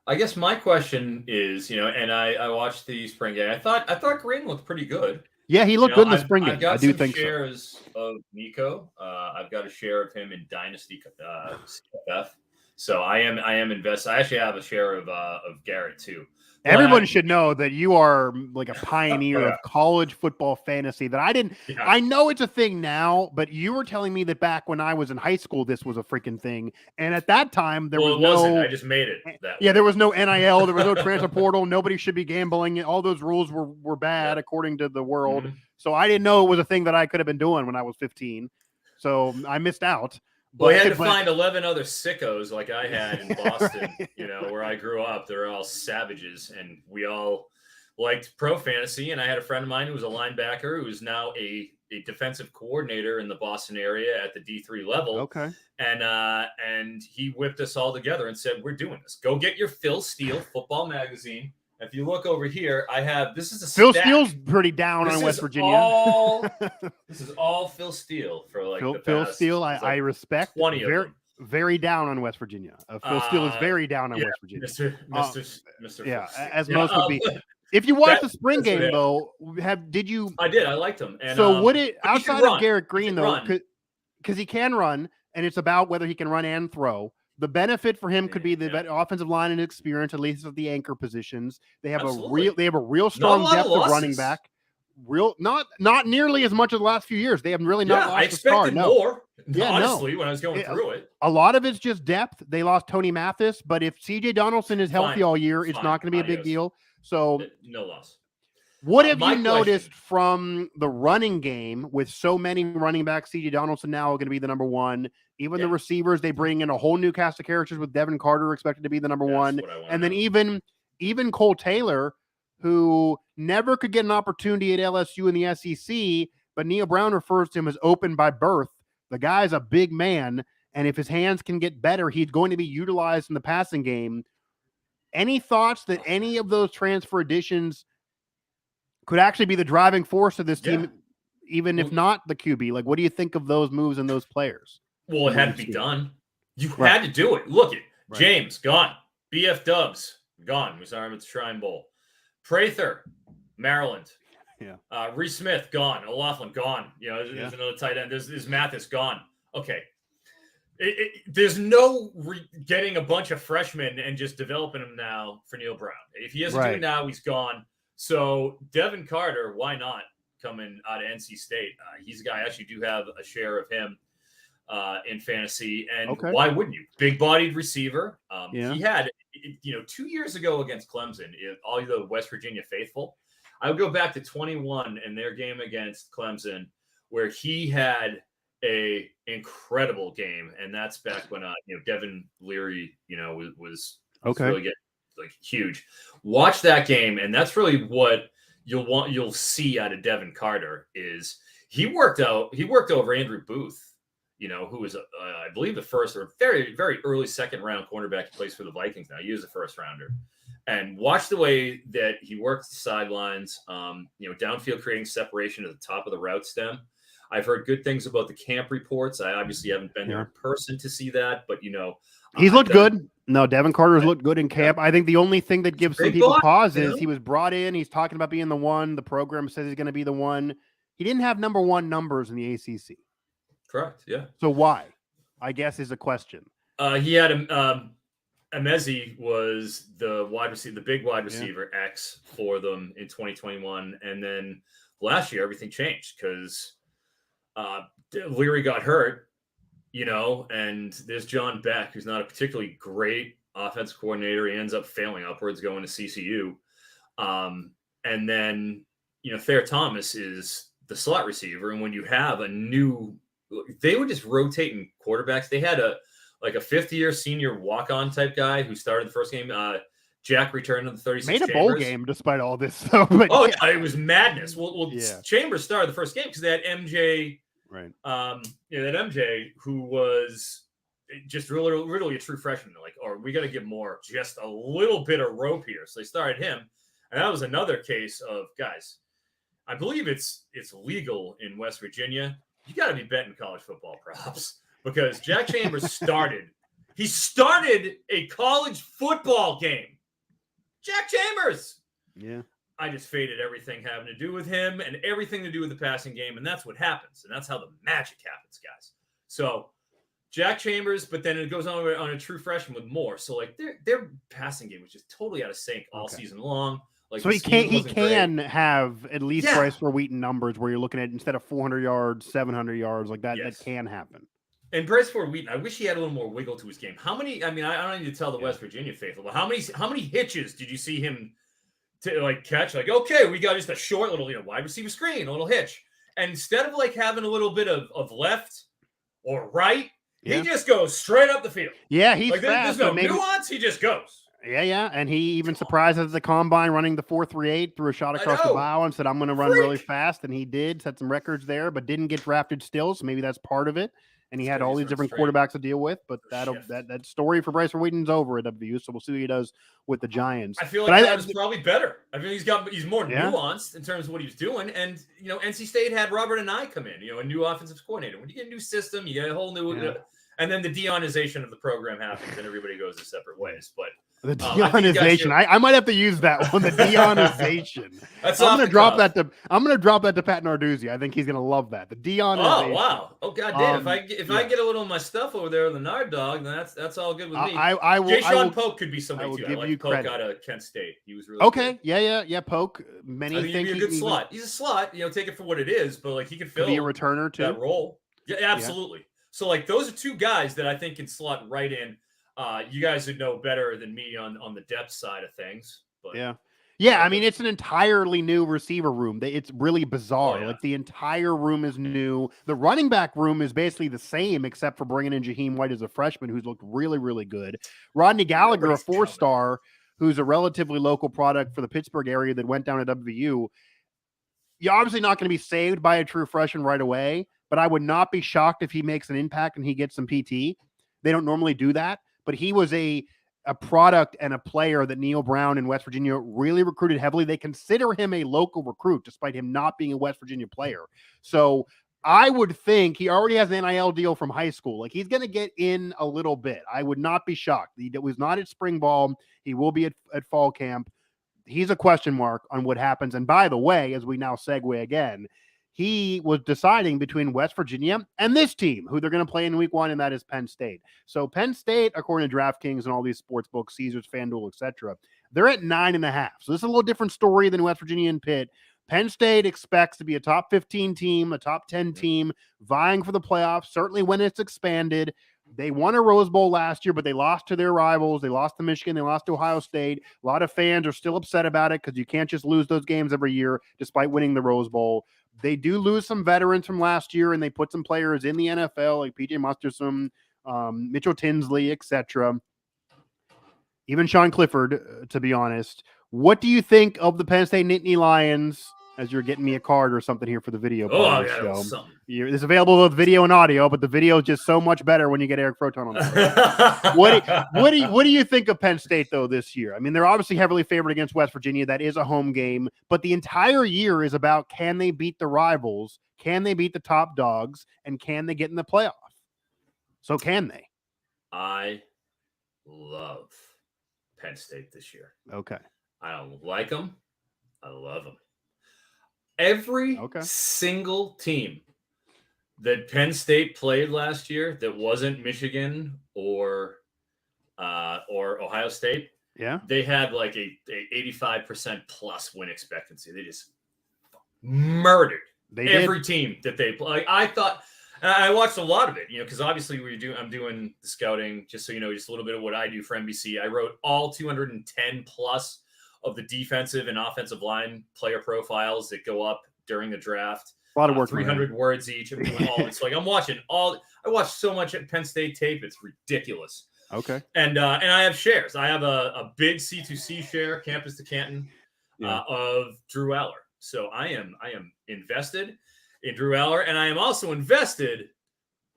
I guess my question is, and I watched the spring game. I thought Green looked pretty good. Yeah, he looked good in the spring game. I've got I do some think shares of Nico. I've got a share of him in Dynasty CFF. So I am invested. I actually have a share of Garrett too. But everyone should know that you are like a pioneer of college football fantasy that I didn't. Yeah. I know it's a thing now, but you were telling me that back when I was in high school, this was a freaking thing. And at that time, there wasn't. I just made it that way. There was no NIL. There was no transfer portal. Nobody should be gambling. All those rules were bad according to the world. Mm-hmm. So I didn't know it was a thing that I could have been doing when I was 15. So I missed out. Well, we had to find 11 other sickos like I had in Boston, where I grew up. They're all savages, and we all liked pro fantasy. And I had a friend of mine who was a linebacker who's now a defensive coordinator in the Boston area at the D3 level. Okay. And he whipped us all together and said, "We're doing this. Go get your Phil Steele football magazine." If you look over here, this is a Phil Steele's pretty down on West Virginia. This is all Phil Steele for like Phil Steele. I respect. 20 of them. Very down on West Virginia. Phil Steele is very down on West Virginia. Mr. Yeah, as most would be. If you watched the spring game though, did you? I did. I liked him. And, so would it outside of Garrett Green though? Because he can run, and it's about whether he can run and throw. The benefit for him could be the offensive line and experience, at least at the anchor positions. They have a real strong depth of running back. Not nearly as much as the last few years. They haven't really not lost I expected more. Yeah, honestly, when I was going through it. A lot of it's just depth. They lost Tony Mathis, but if CJ Donaldson is healthy all year, it's not going to be a big deal. So no loss. What have you noticed from the running game with so many running backs? CJ Donaldson now going to be the number one. Even the receivers, they bring in a whole new cast of characters with Devin Carter expected to be the number one. And then even Cole Taylor, who never could get an opportunity at LSU in the SEC, but Neil Brown refers to him as open by birth. The guy's a big man, and if his hands can get better, he's going to be utilized in the passing game. Any thoughts that any of those transfer additions could actually be the driving force of this team, even if not the QB? Like, what do you think of those moves and those players? Well, it had to be done. You had to do it. Look it. James, gone. BF Dubs, gone. We saw him at the Shrine Bowl. Prather, Maryland. Yeah. Reese Smith, gone. O'Loughlin, gone. There's another tight end. There's Mathis, gone. Okay. There's no getting a bunch of freshmen and just developing them now for Neil Brown. If he doesn't do it now, he's gone. So Devin Carter, why not coming out of NC State? He's a guy I actually do have a share of him in fantasy. And why wouldn't you? Big-bodied receiver. He had, 2 years ago against Clemson, all the West Virginia faithful, I would go back to 21 in their game against Clemson, where he had a incredible game. And that's back when, Devin Leary, was really getting huge. Watch that game. And that's really what you'll see out of Devin Carter is he worked over Andrew Booth, who was, I believe, the first or very, very early second round cornerback. He plays for the Vikings now. He was a first rounder. And watch the way that he works the sidelines, downfield, creating separation at the top of the route stem. I've heard good things about the camp reports. I obviously haven't been there in person to see that, but he's looked good. No, Devin Carter's looked good in camp. I think the only thing that gives some people pause is he was brought in. He's talking about being the one. The program says he's going to be the one. He didn't have number one numbers in the ACC. Correct. Yeah. So why? I guess is a question. He had Emezi was the wide receiver, the big wide receiver X for them in 2021, and then last year everything changed because Leary got hurt, and there's John Beck, who's not a particularly great offensive coordinator. He ends up failing upwards, going to CCU, and then Thayer Thomas is the slot receiver, and when you have they were just rotating quarterbacks. They had a fifth-year senior walk-on type guy who started the first game. Jack returned to the 36 Made a bowl game despite all this. Though, but it was madness. Well, Chambers started the first game because they had MJ. Right. That MJ who was just really a true freshman. We got to give more, just a little bit of rope here. So they started him, and that was another case of guys. I believe it's legal in West Virginia. You got to be betting college football props because Jack Chambers started a college football game Jack Chambers. Yeah. I just faded everything having to do with him and everything to do with the passing game, and that's what happens, and that's how the magic happens, guys. So Jack Chambers, but then it goes on a true freshman with Moore. So like their passing game was just totally out of sync all season long. Like, so he can have at least Bryce Ford-Wheaton numbers where you're looking at instead of 400 yards, 700 yards, like that. Yes. That can happen. And Bryce Ford-Wheaton, I wish he had a little more wiggle to his game. How many? I mean, I don't need to tell the West Virginia faithful, but how many hitches did you see him to like catch? Like, okay, we got just a short little wide receiver screen, a little hitch, and instead of like having a little bit of left or right, he just goes straight up the field. Yeah, he's like, fast. There's no nuance. He just goes. Yeah, and he even surprised us at the combine running the 4.38, threw a shot across the bow and said, I'm going to run really fast, and he did, set some records there, but didn't get drafted still, so maybe that's part of it. And he had all these different quarterbacks to deal with, but that story for Bryce Ford-Wheaton's over at WVU, so we'll see what he does with the Giants. I feel like that is probably better. I mean, he's more nuanced in terms of what he's doing, and NC State had Robert Anae come in, a new offensive coordinator. When you get a new system, you get a whole new, and then the Deionization of the program happens, and everybody goes their separate ways. But the Deionization, I might have to use that one. The Deionization. I'm going to drop that to Pat Narduzzi. I think he's going to love that. The Deionization. Oh wow! Oh goddamn! If I get a little of my stuff over there on the Nard Dog, then that's all good with me. Jay Polk could be somebody too. I like Polk out of Kent State. He was really good. Yeah. Polk. Many I think he'd be a good slot. He's a slot. Take it for what it is, but like he could fill be a returner too. That role. Yeah, absolutely. Yeah. So like those are two guys that I think can slot right in. You guys would know better than me on the depth side of things. But yeah. I mean, it's an entirely new receiver room. It's really bizarre. Oh, yeah. Like the entire room is new. The running back room is basically the same, except for bringing in Jaheim White as a freshman, who's looked really, really good. Rodney Gallagher, a 4-star, who's a relatively local product for the Pittsburgh area that went down to WVU. You're obviously not going to be saved by a true freshman right away, but I would not be shocked if he makes an impact and he gets some PT. They don't normally do that, but he was a product and a player that Neil Brown in West Virginia really recruited heavily. They consider him a local recruit, despite him not being a West Virginia player. So I would think he already has an NIL deal from high school. Like he's going to get in a little bit. I would not be shocked. He was not at spring ball. He will be at fall camp. He's a question mark on what happens. And by the way, as we now segue again, he was deciding between West Virginia and this team, who they're going to play in week 1, and that is Penn State. So Penn State, according to DraftKings and all these sports books, Caesars, FanDuel, etc., they're at 9.5. So this is a little different story than West Virginia and Pitt. Penn State expects to be a top 15 team, a top 10 team, vying for the playoffs, certainly when it's expanded. They won a Rose Bowl last year, but they lost to their rivals. They lost to Michigan. They lost to Ohio State. A lot of fans are still upset about it because you can't just lose those games every year despite winning the Rose Bowl. They do lose some veterans from last year, and they put some players in the NFL like P.J. Musterson, Mitchell Tinsley, etc. Even Sean Clifford, to be honest. What do you think of the Penn State Nittany Lions? As you're getting me a card or something here for the video part of the show. It's available with video and audio, but the video is just so much better when you get Eric Froton on the What do you think of Penn State, though, this year? I mean, they're obviously heavily favored against West Virginia. That is a home game. But the entire year is about, can they beat the rivals? Can they beat the top dogs? And can they get in the playoff? So can they? I love Penn State this year. Okay. I don't like them. I love them. Every single team that Penn State played last year that wasn't Michigan or Ohio State, they had like a 85% plus win expectancy. They just murdered every team that they play. Like, I thought, and I watched a lot of it, because obviously I'm doing the scouting, just so you know, just a little bit of what I do for NBC. I wrote all 210 plus of the defensive and offensive line player profiles that go up during the draft. A lot of work. 300 words each. I'm doing all. It's like I watched so much at Penn State tape. It's ridiculous. Okay. And I have shares. I have a big C2C share, campus to Canton, of Drew Aller. So I am invested in Drew Aller, and I am also invested,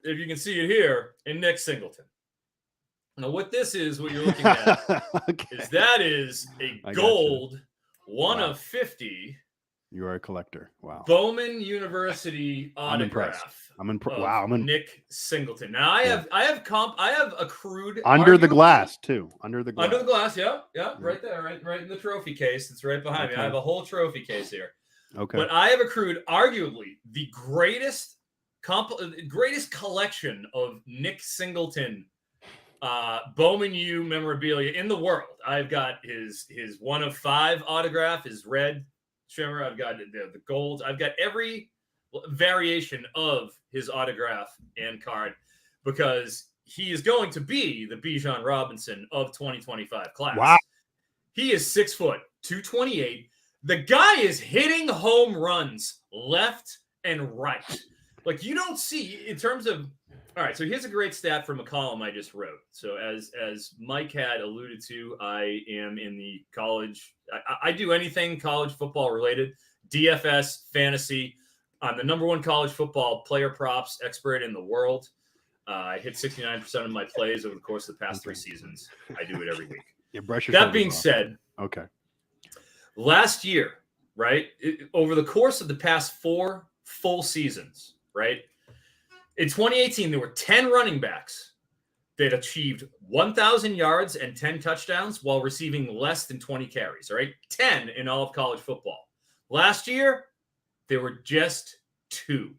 if you can see it here, in Nick Singleton. Now, what this is, what you're looking at, is a gold 1 of 50 You are a collector. Wow. Bowman University autograph. I'm impressed. Wow. Nick Singleton. Now I have accrued under the glass too. Under the glass. Under the glass. Yeah. Right there. Right in the trophy case. It's right behind me. I have a whole trophy case here. Okay. But I have accrued arguably the greatest collection of Nick Singleton Bowman U memorabilia in the world. I've got his 1 of 5 autograph, his red shimmer. I've got the gold. I've got every variation of his autograph and card because he is going to be the Bijan Robinson of 2025 class. Wow. He is 6 foot, 228. The guy is hitting home runs left and right. Like you don't see in terms of. All right, so here's a great stat from a column I just wrote. So as Mike had alluded to, I am in the college. I do anything college football related, DFS, fantasy. I'm the #1 college football player props expert in the world. I hit 69% of my plays over the course of the past 3 seasons. I do it every week. That being said, okay. Last year, right, over the course of the past 4 full seasons, right, in 2018, there were 10 running backs that achieved 1,000 yards and 10 touchdowns while receiving less than 20 carries, right? 10 in all of college football. Last year, there were just 2.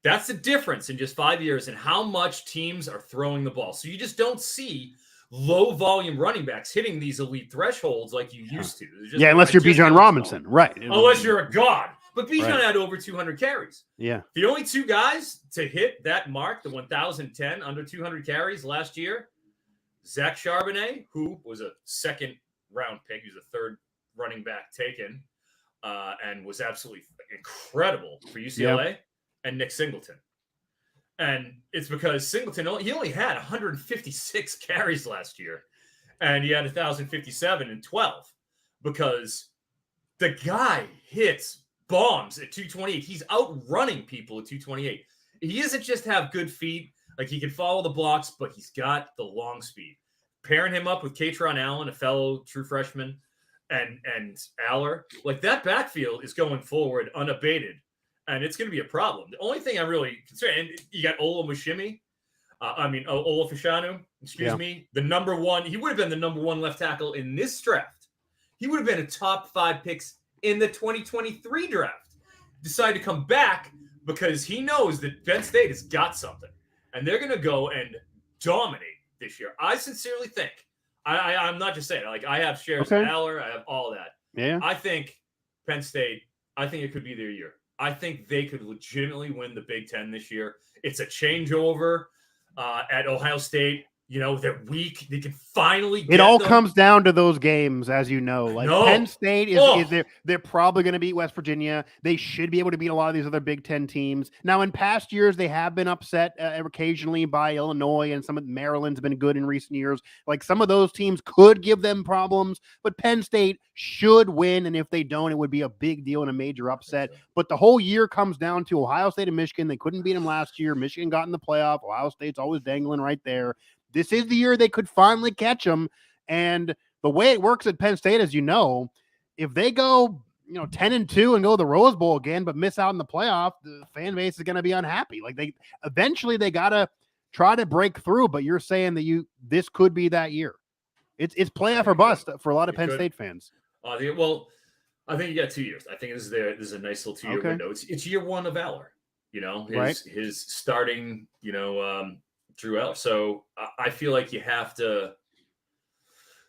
That's the difference in just 5 years in how much teams are throwing the ball. So you just don't see low-volume running backs hitting these elite thresholds like you used to. Unless you're Bijan Robinson, right. Unless you're a god. But Bijan had over 200 carries. Yeah. The only 2 guys to hit that mark, the 1,010 under 200 carries last year, Zach Charbonnet, who was a 2nd-round pick. He was a 3rd running back taken and was absolutely incredible for UCLA, and Nick Singleton. And it's because Singleton, he only had 156 carries last year, and he had 1,057 in 12 because the guy hits bombs at 228. He's outrunning people at 228. He doesn't just have good feet, like he can follow the blocks, but he's got the long speed. Pairing him up with Katron Allen, a fellow true freshman, and Aller, like that backfield is going forward unabated, and it's going to be a problem. The only thing I'm really concerned, and you got Olafashanu, the #1. He would have been the #1 left tackle in this draft. He would have been a top 5 picks in the 2023 draft. Decided to come back because he knows that Penn State has got something, and they're going to go and dominate this year. I sincerely think. I'm not just saying. Like I have shares of Aller, I have all that. Yeah. I think Penn State. I think it could be their year. I think they could legitimately win the Big Ten this year. It's a changeover at Ohio State. You know, they're weak. They can finally get them. Comes down to those games, as you know. Like Penn State is they're probably going to beat West Virginia. They should be able to beat a lot of these other Big Ten teams. Now, in past years, they have been upset occasionally by Illinois, and some of Maryland's been good in recent years. Like some of those teams could give them problems, but Penn State should win, and if they don't, it would be a big deal and a major upset. But the whole year comes down to Ohio State and Michigan. They couldn't beat them last year. Michigan got in the playoff. Ohio State's always dangling right there. This is the year they could finally catch them. And the way it works at Penn State, as you know, if they go, 10-2 and go to the Rose Bowl again, but miss out in the playoff, the fan base is going to be unhappy. Like they got to try to break through, but you're saying that this could be that year. It's playoff or bust for a lot of Penn State fans. I think you got 2 years. I think this is a nice little 2-year window. It's year 1 of Aller, his starting, Drew Eller. So I feel like you have to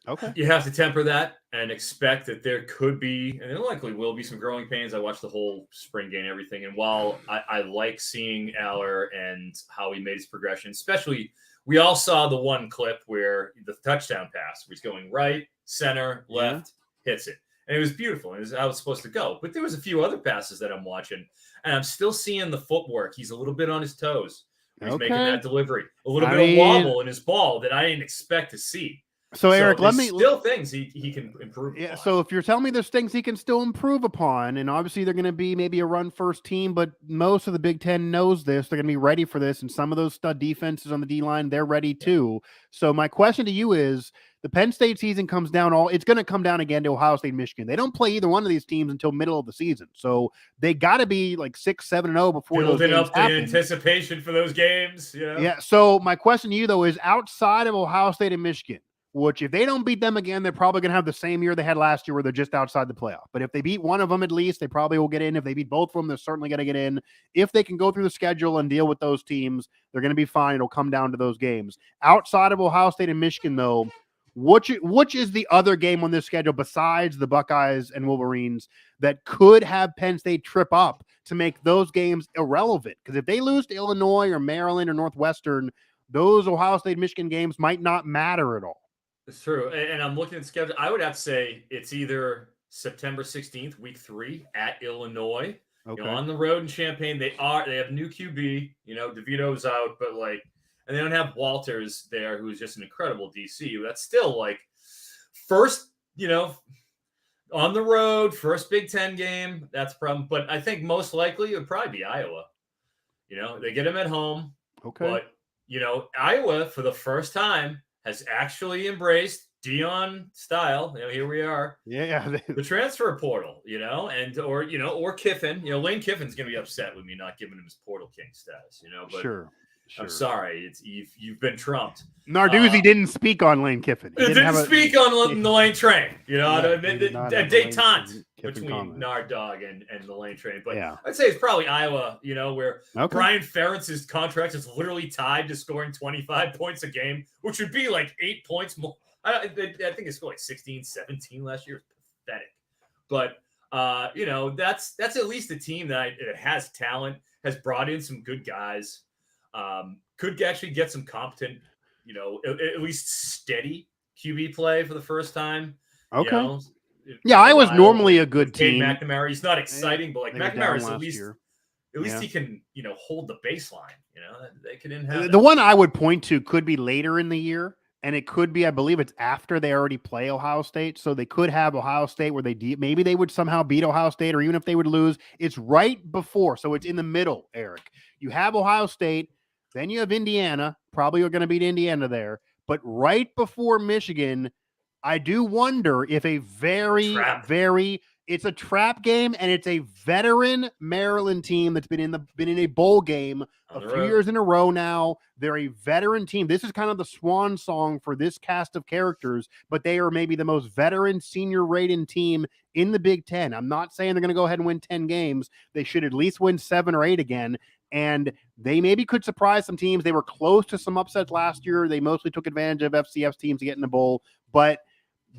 temper that and expect that there could be, and there likely will be, some growing pains. I watched the whole spring game and everything. And while I like seeing Aller and how he made his progression, especially we all saw the one clip where the touchdown pass, where he's going right, center, left, hits it. And it was beautiful. It was how it was supposed to go. But there was a few other passes that I'm watching, and I'm still seeing the footwork. He's a little bit on his toes. He's making that delivery. A little bit of wobble in his ball that I didn't expect to see. So Eric, still things he can improve. Yeah. So if you're telling me there's things he can still improve upon, and obviously they're going to be maybe a run first team, but most of the Big Ten knows this. They're going to be ready for this, and some of those stud defenses on the D line, they're ready too. So my question to you is: the Penn State season comes down it's going to come down again to Ohio State, Michigan. They don't play either one of these teams until middle of the season, so they got to be like 6-7-0 before those games up the happen. Anticipation for those games. Yeah. So my question to you though is: outside of Ohio State and Michigan, which if they don't beat them again, they're probably going to have the same year they had last year where they're just outside the playoff. But if they beat one of them at least, they probably will get in. If they beat both of them, they're certainly going to get in. If they can go through the schedule and deal with those teams, they're going to be fine. It'll come down to those games. Outside of Ohio State and Michigan, though, which is the other game on this schedule besides the Buckeyes and Wolverines that could have Penn State trip up to make those games irrelevant? Because if they lose to Illinois or Maryland or Northwestern, those Ohio State Michigan games might not matter at all. It's true. And I'm looking at the schedule. I would have to say it's either September 16th, week 3 at Illinois, on the road in Champaign. They have new QB, DeVito's out, but and they don't have Walters there, who's just an incredible DC. That's still first, on the road, first Big Ten game. That's a problem. But I think most likely it would probably be Iowa. They get them at home. Okay. But, Iowa, for the first time, has actually embraced Deion style. Here we are. Yeah. The transfer portal, or Kiffin. Lane Kiffin's going to be upset with me not giving him his portal king status, but Sure. I'm sorry. You've been trumped. Narduzzi didn't speak on Lane Kiffin. He didn't speak on the Lane train. A detente between Nard Dog and the Lane train. But I'd say it's probably Iowa. Where Brian Ferentz's contract is literally tied to scoring 25 points a game, which would be 8 points more. I think it scored 16, 17 last year. It's pathetic. But that's at least a team that has talent, has brought in some good guys. Could actually get some competent, at least steady QB play for the first time. Okay. Iowa's normally a good team. McNamara, he's not exciting, but McNamara's at least he can, hold the baseline. They can inhabit. The one I would point to could be later in the year, and it could be, I believe it's after they already play Ohio State. So they could have Ohio State where maybe they would somehow beat Ohio State, or even if they would lose, it's right before. So it's in the middle, Eric. You have Ohio State, then you have Indiana. Probably are going to beat Indiana there. But right before Michigan, I do wonder if it's a trap game, and it's a veteran Maryland team that's been in a bowl game a few years in a row now. They're a veteran team. This is kind of the swan song for this cast of characters, but they are maybe the most veteran senior rated team in the Big Ten. I'm not saying they're going to go ahead and win 10 games. They should at least win 7 or 8 again. And they maybe could surprise some teams. They were close to some upsets last year. They mostly took advantage of FCS teams to get in the bowl, but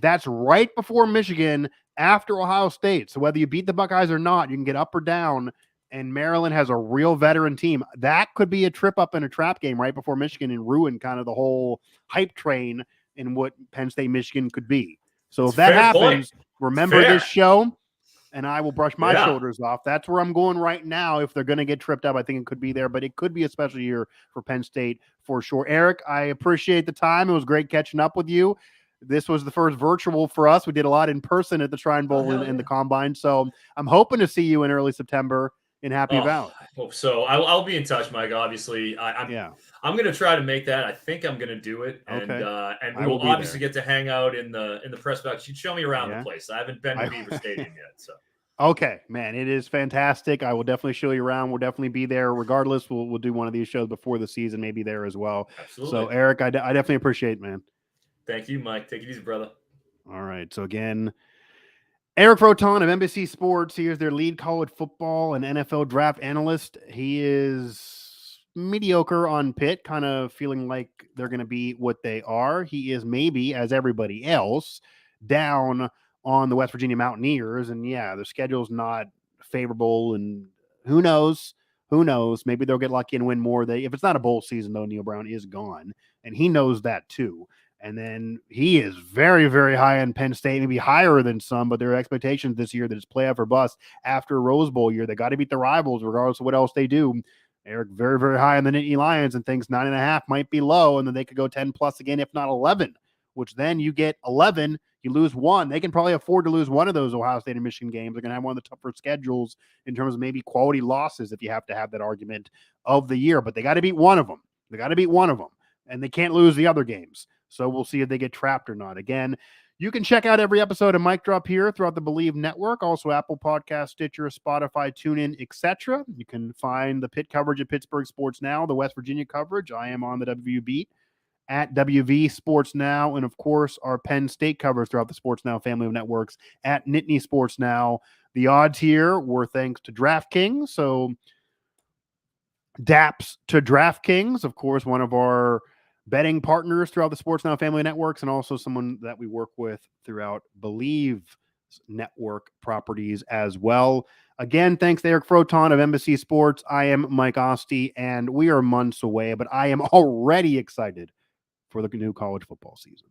that's right before Michigan, after Ohio State. So whether you beat the Buckeyes or not, you can get up or down, and Maryland has a real veteran team. That could be a trip up in a trap game right before Michigan and ruin kind of the whole hype train in what Penn State, Michigan could be. So if that happens, remember this show, and I will brush my shoulders off. That's where I'm going right now. If they're going to get tripped up, I think it could be there, but it could be a special year for Penn State for sure. Eric, I appreciate the time. It was great catching up with you. This was the first virtual for us. We did a lot in person at the Shrine Bowl and the Combine. So I'm hoping to see you in early September in Happy Valley. I hope so. I'll be in touch, Mike. Obviously, I'm going to try to make that. I think I'm going to do it, and we'll obviously get to hang out in the press box. You'd show me around the place. I haven't been to Beaver Stadium yet, so. Okay, man, it is fantastic. I will definitely show you around. We'll definitely be there. Regardless, we'll do one of these shows before the season, maybe there as well. Absolutely. So, Eric, I definitely appreciate it, man. Thank you, Mike. Take it easy, brother. All right. So again, Eric Froton of NBC Sports. He is their lead college football and NFL draft analyst. He is mediocre on Pitt, kind of feeling like they're going to be what they are. He is maybe, as everybody else, down on the West Virginia Mountaineers. And their schedule's not favorable. And who knows? Maybe they'll get lucky and win more. If it's not a bowl season, though, Neil Brown is gone. And he knows that too. And then he is very, very high on Penn State, maybe higher than some, but there are expectations this year that it's playoff or bust after a Rose Bowl year. They got to beat the rivals regardless of what else they do. Eric, very, very high on the Nittany Lions, and thinks 9.5 might be low, and then they could go 10 plus again, if not 11, which then you get 11, you lose one. They can probably afford to lose one of those Ohio State and Michigan games. They're going to have one of the tougher schedules in terms of maybe quality losses if you have to have that argument of the year. But they got to beat one of them. And they can't lose the other games. So we'll see if they get trapped or not. Again, you can check out every episode of Mic Drop here throughout the Believe Network, also Apple Podcasts, Stitcher, Spotify, TuneIn, etc. You can find the Pitt coverage at Pittsburgh Sports Now, the West Virginia coverage. I am on the WV Beat at WV Sports Now, and of course our Penn State coverage throughout the Sports Now family of networks at Nittany Sports Now. The odds here were thanks to DraftKings, so daps to DraftKings, of course, one of our betting partners throughout the Sports Now family networks, and also someone that we work with throughout Believe network properties as well. Again, thanks to Eric Froton of NBC Sports. I am Mike Asti, and we are months away, but I am already excited for the new college football season.